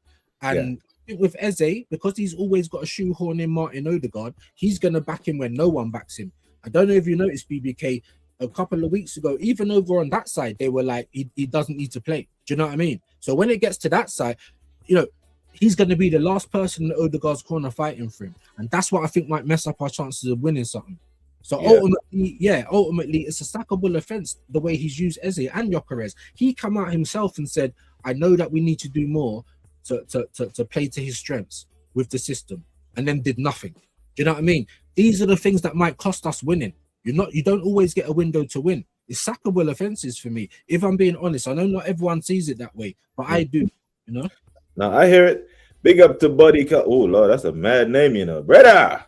And I think with Eze, because he's always got a shoehorn in Martin Odegaard, he's going to back him when no one backs him. I don't know if you noticed, BBK, a couple of weeks ago, even over on that side, they were like, he doesn't need to play. Do you know what I mean? So when it gets to that side, you know, he's going to be the last person in Odegaard's corner fighting for him. And that's what I think might mess up our chances of winning something. So ultimately, it's a sackable offense the way he's used Eze and Gyökeres. He come out himself and said, I know that we need to do more to play to his strengths with the system, and then did nothing. Do you know what I mean? These are the things that might cost us winning. You don't always get a window to win. It's sackable offenses for me. If I'm being honest, I know not everyone sees it that way, but I do, you know. Now I hear it. Big up to Buddy. Oh Lord, that's a mad name, you know. Brother.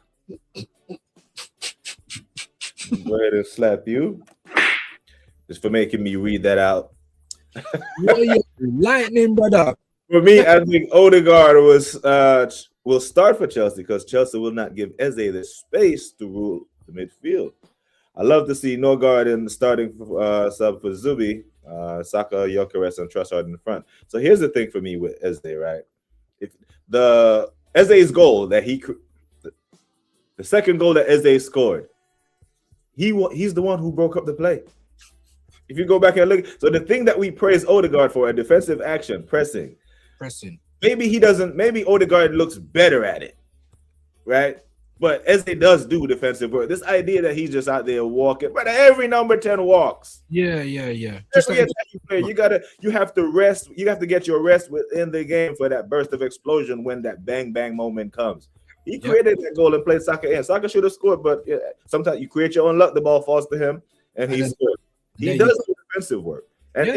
Go ahead and slap you. Just for making me read that out. Lightning, brother. For me, I think Odegaard will start for Chelsea because Chelsea will not give Eze the space to rule the midfield. I love to see Norgard in the starting sub for Zubi, Saka, Gyökeres, and Trossard in the front. So here's the thing for me with Eze, right? If the Eze's goal that the second goal that Eze scored, he's the one who broke up the play. If you go back and look, so the thing that we praise Odegaard for, a defensive action, pressing. Maybe Odegaard looks better at it, right? But Eze does do defensive work. This idea that he's just out there walking, but every number 10 walks. Yeah. Every attacking player, you have to rest. You have to get your rest within the game for that burst of explosion when that bang bang moment comes. He created that goal and played Saka in. Saka should have scored, but sometimes you create your own luck. The ball falls to him, and he scored. He does do defensive work. And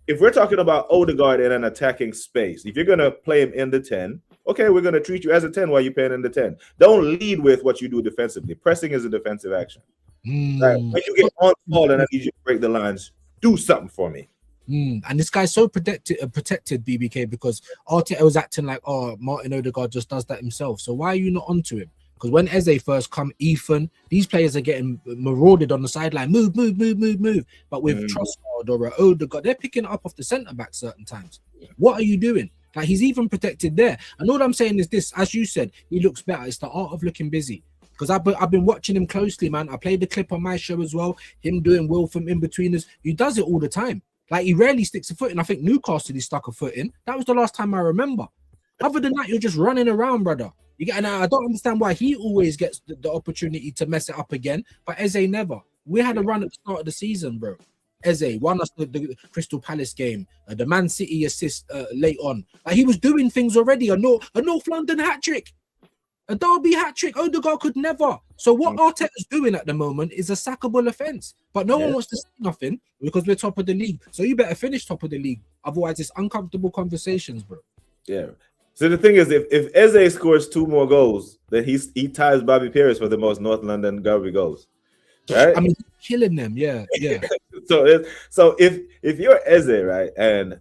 if we're talking about Odegaard in an attacking space, if you're gonna play him in the 10, okay, we're gonna treat you as a 10 while you're playing in the 10. Don't lead with what you do defensively. Pressing is a defensive action. Right? When you get on the ball and I need you to break the lines, do something for me. And this guy's so protected, BBK, because Arteta was acting like, oh, Martin Odegaard just does that himself. So why are you not onto him? Because when Eze first come, Ethan, these players are getting marauded on the sideline. Move. But with Trossard or Odegaard, they're picking it up off the centre back certain times. What are you doing? Like, he's even protected there. And all I'm saying is this, as you said, he looks better. It's the art of looking busy. Because I've been watching him closely, man. I played the clip on my show as well. Him doing Will from in between us. He does it all the time. Like, he rarely sticks a foot in. I think Newcastle he stuck a foot in. That was the last time I remember. Other than that, you're just running around, brother. And I don't understand why he always gets the opportunity to mess it up again, but Eze never. We had a run at the start of the season, bro. Eze won us the Crystal Palace game, the Man City assist late on. Like, he was doing things already. A North London hat-trick. A Derby hat-trick. Odegaard could never. So what Arteta's doing at the moment is a sackable offence. But no one wants to say nothing because we're top of the league. So you better finish top of the league. Otherwise, it's uncomfortable conversations, bro. Yeah. So the thing is, if Eze scores 2 more goals, then he ties Bobby Pierce for the most North London Derby goals. Right? I mean, killing them, yeah. So if you're Eze, right, and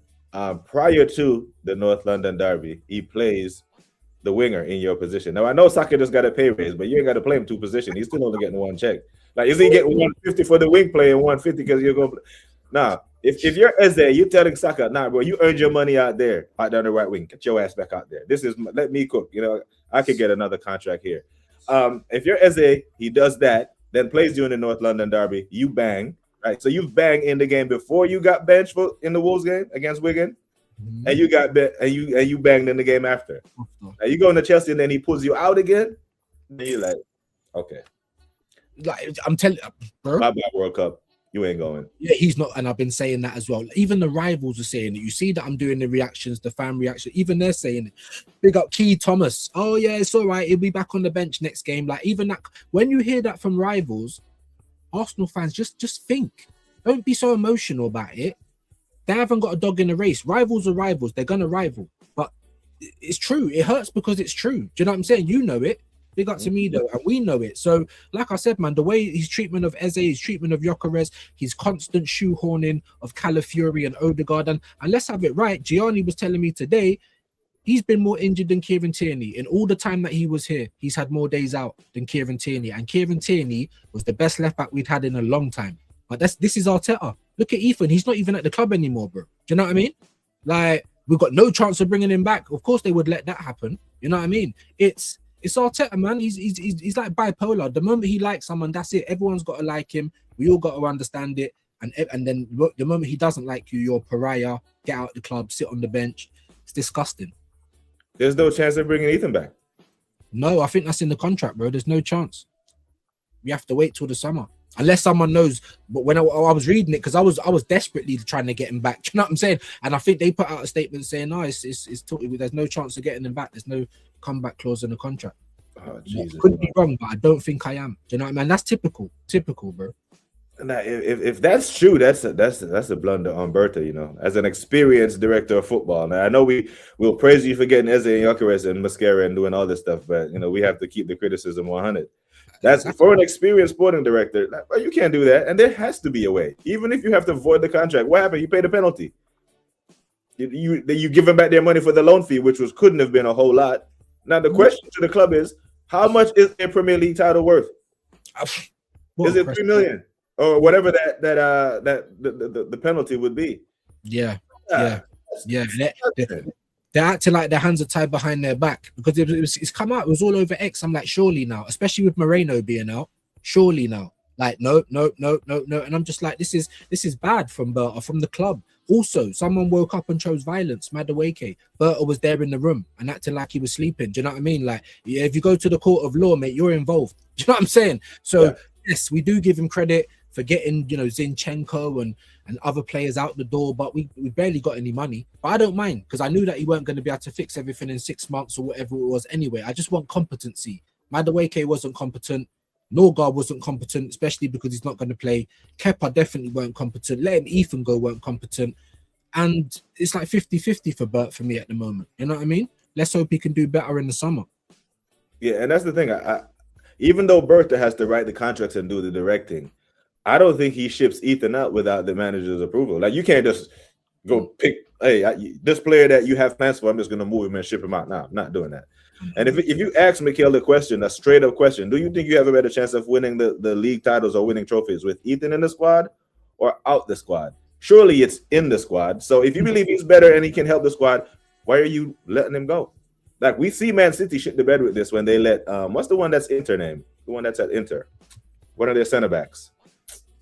prior to the North London Derby, he plays the winger in your position. Now I know Saka just got a pay raise, but you ain't got to play him 2 positions. He's still only getting 1 check. Like, is he getting 150 for the wing play and 150 because you're going to play? Nah. If you're Eze, you're telling Saka, nah, bro, you earned your money out there, out down the right wing. Get your ass back out there. Let me cook. You know, I could get another contract here. If you're Eze, he does that, then plays you in the North London Derby. You bang, right? So you've banged in the game before you got benched in the Wolves game against Wigan, and you got you banged in the game after. Now you go into Chelsea and then he pulls you out again. And you're like, okay, like, I'm telling you, bro. Bye-bye World Cup. You ain't going. Yeah, he's not, and I've been saying that as well. Even the rivals are saying it. You see that I'm doing the reactions, the fan reaction. Even they're saying it. Big up Key Thomas. Oh yeah, it's all right. He'll be back on the bench next game. Like, even that, when you hear that from rivals, Arsenal fans, just think. Don't be so emotional about it. They haven't got a dog in the race. Rivals are rivals. They're gonna rival. But it's true. It hurts because it's true. Do you know what I'm saying? You know it. Big up to me though, and we know it. So, like I said, man, the way his treatment of Eze, his treatment of Gyökeres, his constant shoehorning of Calafiori and Odegaard, and let's have it right. Gianni was telling me today, he's been more injured than Kieran Tierney. In all the time that he was here, he's had more days out than Kieran Tierney, and Kieran Tierney was the best left back we'd had in a long time. But this is Arteta. Look at Ethan; he's not even at the club anymore, bro. Do you know what I mean? Like, we've got no chance of bringing him back. Of course, they would let that happen. You know what I mean? It's Arteta, man. He's like bipolar. The moment he likes someone, that's it. Everyone's got to like him. We all got to understand it. And then the moment he doesn't like you, you're a pariah. Get out the club, sit on the bench. It's disgusting. There's no chance of bringing Ethan back. No, I think that's in the contract, bro. There's no chance. We have to wait till the summer, unless someone knows. But when I was reading it, because I was desperately trying to get him back. Do you know what I'm saying? And I think they put out a statement saying, "No, there's no chance of getting him back. There's no comeback clause in the contract." Oh, Jesus. Could be wrong, but I don't think I am. Do you know what I mean? That's typical, bro. Now, if that's true, that's a blunder on Berta, you know, as an experienced director of football. Now, I know we'll praise you for getting Eze and Gyökeres and Mascara and doing all this stuff, but you know we have to keep the criticism 100. That's for an experienced sporting director. Well, you can't do that, and there has to be a way. Even if you have to void the contract, what happened? You pay the penalty. You give them back their money for the loan fee, which couldn't have been a whole lot. Now the question to the club is, how much is a Premier League title worth? Is it 3 million? Or whatever that the penalty would be. Yeah. They're acting like their hands are tied behind their back because it's come out. It was all over X. I'm like, surely now, especially with Moreno being out, surely now. Like, no. And I'm just like, this is bad from Berta, from the club. Also, someone woke up and chose violence. Madueke. Berta was there in the room and acting like he was sleeping. Do you know what I mean? Like, if you go to the court of law, mate, you're involved. Do you know what I'm saying? So yes, we do give him credit for getting, you know, Zinchenko and other players out the door, but we barely got any money. But I don't mind because I knew that he weren't going to be able to fix everything in 6 months or whatever it was anyway. I just want competency. Madueke wasn't competent. Norgard wasn't competent, especially because he's not going to play. Kepa definitely weren't competent. Letting Ethan go weren't competent. And it's like 50-50 for Bert for me at the moment. You know what I mean? Let's hope he can do better in the summer. Yeah, and that's the thing. Even though Berta has to write the contracts and do the directing, I don't think he ships Ethan out without the manager's approval. Like, you can't just go pick, this player that you have plans for, I'm just going to move him and ship him out. No, I'm not doing that. And if you ask Mikel the question, a straight up question, do you think you have a better chance of winning the league titles or winning trophies with Ethan in the squad or out the squad? Surely it's in the squad. So if you believe he's better and he can help the squad, why are you letting him go? Like, we see Man City shit the bed with this when they let, what's the one that's Inter name? The one that's at Inter. One of their center backs.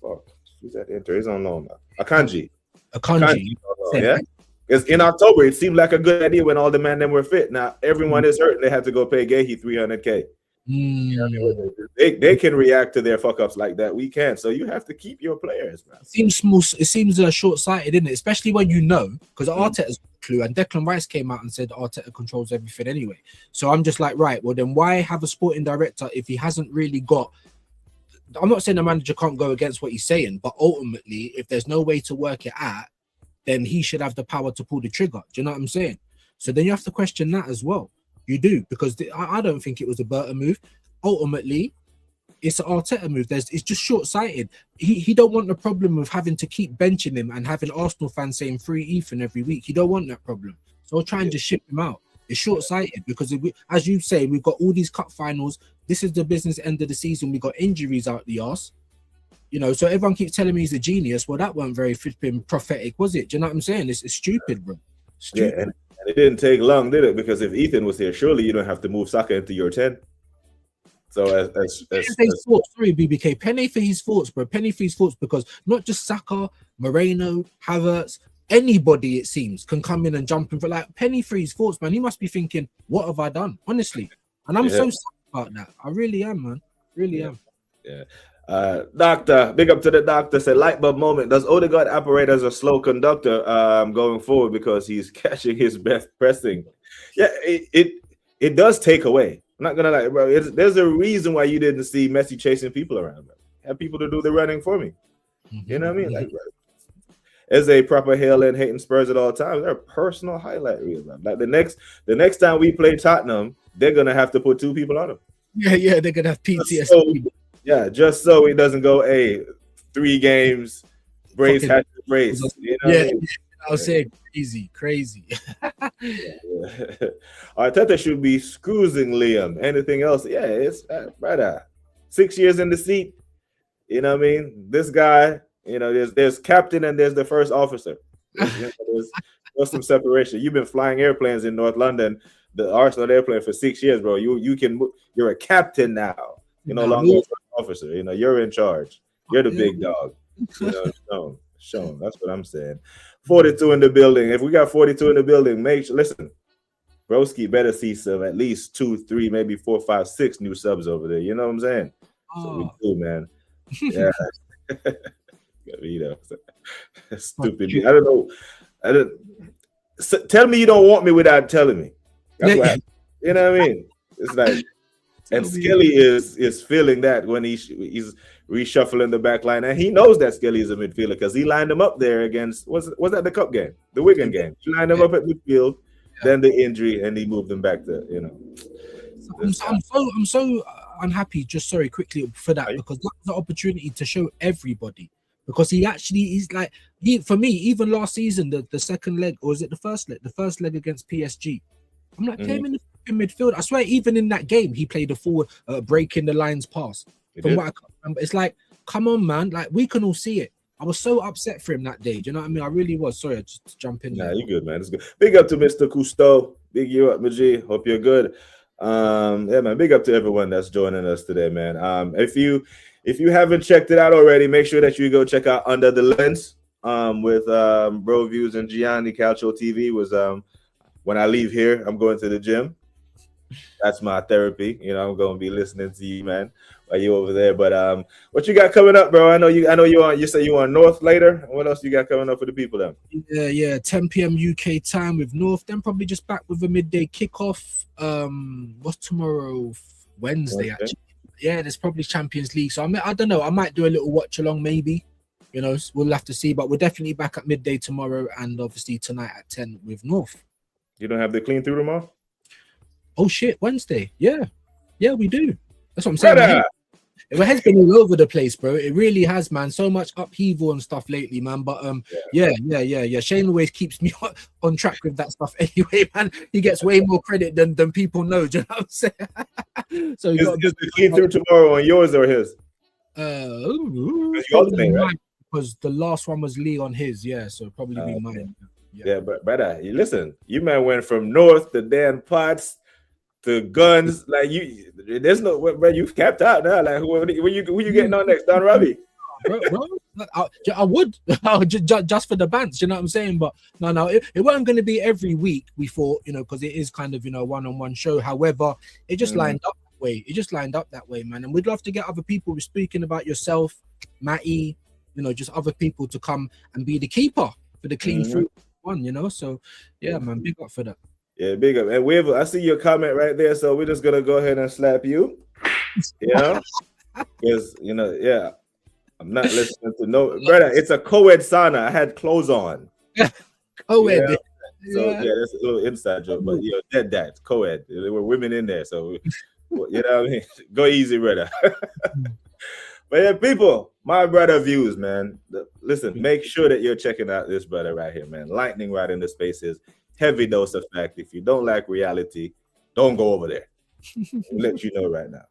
Fuck, who's at Inter? He's on loan now. Akanji. Yeah. Because in October, it seemed like a good idea when all the men them were fit. Now everyone is hurt. They had to go pay Gehi $300K. You know what I mean? They can react to their fuck ups like that. We can't. So you have to keep your players, man. It seems short-sighted, isn't it? Especially when you know, because Arteta's clue and Declan Rice came out and said Arteta controls everything anyway. So I'm just like, right, well then why have a sporting director if he hasn't really got? I'm not saying the manager can't go against what he's saying, but ultimately, if there's no way to work it out, then he should have the power to pull the trigger. Do you know what I'm saying? So then you have to question that as well. You do, because I don't think it was a Berta move. Ultimately, it's an Arteta move. It's just short-sighted. He don't want the problem of having to keep benching him and having Arsenal fans saying free Ethan every week. He don't want that problem. So I'll try and just ship him out. It's short-sighted because, as you say, we've got all these cup finals. This is the business end of the season. We got injuries out the arse. You know, so everyone keeps telling me he's a genius. Well, that weren't very flipping prophetic, was it? Do you know what I'm saying? It's stupid, bro. Stupid. Yeah, and it didn't take long, did it? Because if Ethan was here, surely you don't have to move Saka into your 10. So sorry, BBK. Penny for his thoughts, bro. Penny for his thoughts, because not just Saka, Moreno, Havertz, anybody, it seems, can come in and jump in for like penny for his thoughts, man. He must be thinking, what have I done? Honestly. And I'm so sad about that. I really am, man. Really am. Yeah. Doctor, big up to the doctor. Said light bulb moment. Does Odegaard operate as a slow conductor going forward because he's catching his best pressing? Yeah, it does take away. I'm not gonna lie, bro. There's a reason why you didn't see Messi chasing people around. Bro. Have people to do the running for me. You know what I mean? Like, as a proper hailing, hating Spurs at all times, they're a personal highlight reel. Like the next time we play Tottenham, they're gonna have to put 2 people on them. Yeah, they're gonna have PTSD. Just so it doesn't go 3 games, brace, hat to brace. You know what I mean? I'll say crazy. Arteta should be scroozing Liam. Anything else? Yeah, it's brother. 6 years in the seat. You know what I mean? This guy, you know, there's captain and there's the first officer. What's some separation? You've been flying airplanes in North London, the Arsenal airplane for 6 years, bro. You're a captain now. You're no longer a first officer. You know, you're in charge. You're the big dog. You know, shown. That's what I'm saying. 42 in the building. If we got 42 in the building, listen. Broski better see some at least 2, 3, maybe 4, 5, 6 new subs over there. You know what I'm saying? So we do, man. Yeah. You know, stupid. I don't know. Tell me you don't want me without telling me. That's what you know what I mean? It's like, and Skelly is feeling that when he's reshuffling the back line, and he knows that Skelly is a midfielder because he lined him up there against was that the cup game, the Wigan game. He lined him up at midfield, then the injury, and he moved him back to I'm so unhappy. Just sorry quickly for that because that's the opportunity to show everybody. Because he's like for me, even last season, the second leg, or is it the first leg? The first leg against PSG. I'm like, came in the midfield. I swear, even in that game, he played a forward, breaking the lines pass. From what I can remember, it's like, come on, man. Like, we can all see it. I was so upset for him that day. Do you know what I mean? I really was. Sorry, I just jump in. Nah, you're good, man. It's good. Big up to Mr. Cousteau. Big you up, Maji. Hope you're good. Yeah, man. Big up to everyone that's joining us today, man. If you haven't checked it out already, make sure that you go check out Under the Lens with Bro Views and Gianni Calcio TV. Was when I leave here, I'm going to the gym. That's my therapy. You know, I'm going to be listening to you, man, while you over there. But what you got coming up, bro? I know you say you on North later. What else you got coming up for the people then? Yeah, 10 p.m. UK time with North. Then probably just back with a midday kickoff. What's tomorrow? Wednesday, actually. Yeah, there's probably Champions League. So I don't know. I might do a little watch along, maybe. You know, we'll have to see. But we're definitely back at midday tomorrow, and obviously tonight at 10 with North. You don't have the clean through tomorrow? Oh shit, Wednesday. Yeah, we do. That's what I'm saying. My head's been all over the place, bro. It really has, man. So much upheaval and stuff lately, man. But yeah. Shane always keeps me on track with that stuff anyway, man. He gets way more credit than people know. Do you know what I'm saying? So you got the clean through tomorrow on yours or his? Right? Because the last one was Lee on his, so probably be mine. Yeah, but brother, listen, you man went from North to Dan Potts to Guns. Like there's no, bro, you've capped out now. Like who you getting on next? Don Robbie? bro, I would just for the bands, you know what I'm saying? But no, it wasn't going to be every week. We thought, you know, because it is kind of, you know, a one-on-one show. However, it just lined up that way. It just lined up that way, man. And we'd love to get other people speaking about yourself, Matty, you know, just other people to come and be the keeper for the clean through one, you know. So yeah, man, big up for that. Yeah, big up. And I see your comment right there, so we're just gonna go ahead and slap you. You know, because you know, I'm not listening to no brother. It's a co-ed sauna. I had clothes on. Co-ed. Yeah. So that's a little inside joke, but you know, that's co-ed. There were women in there, so you know what I mean. Go easy, brother. But yeah, people, my brother views, man. Listen, make sure that you're checking out this brother right here, man. Lightning right in the spaces. Heavy dose of fact. If you don't like reality, don't go over there. I'll let you know right now.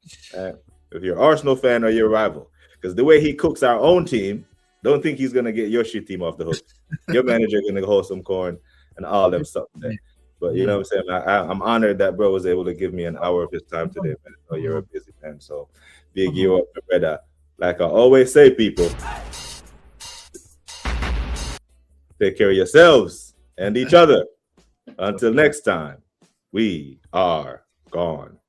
If you're an Arsenal fan or your rival, because the way he cooks our own team, don't think he's gonna get your shit team off the hook. Your manager gonna hold some corn and all them stuff there. But you know what I'm saying? I'm honored that bro was able to give me an hour of his time today, man. I know you're a busy man, so big you up, brother. Like I always say, people, take care of yourselves and each other. Until next time, we are gone.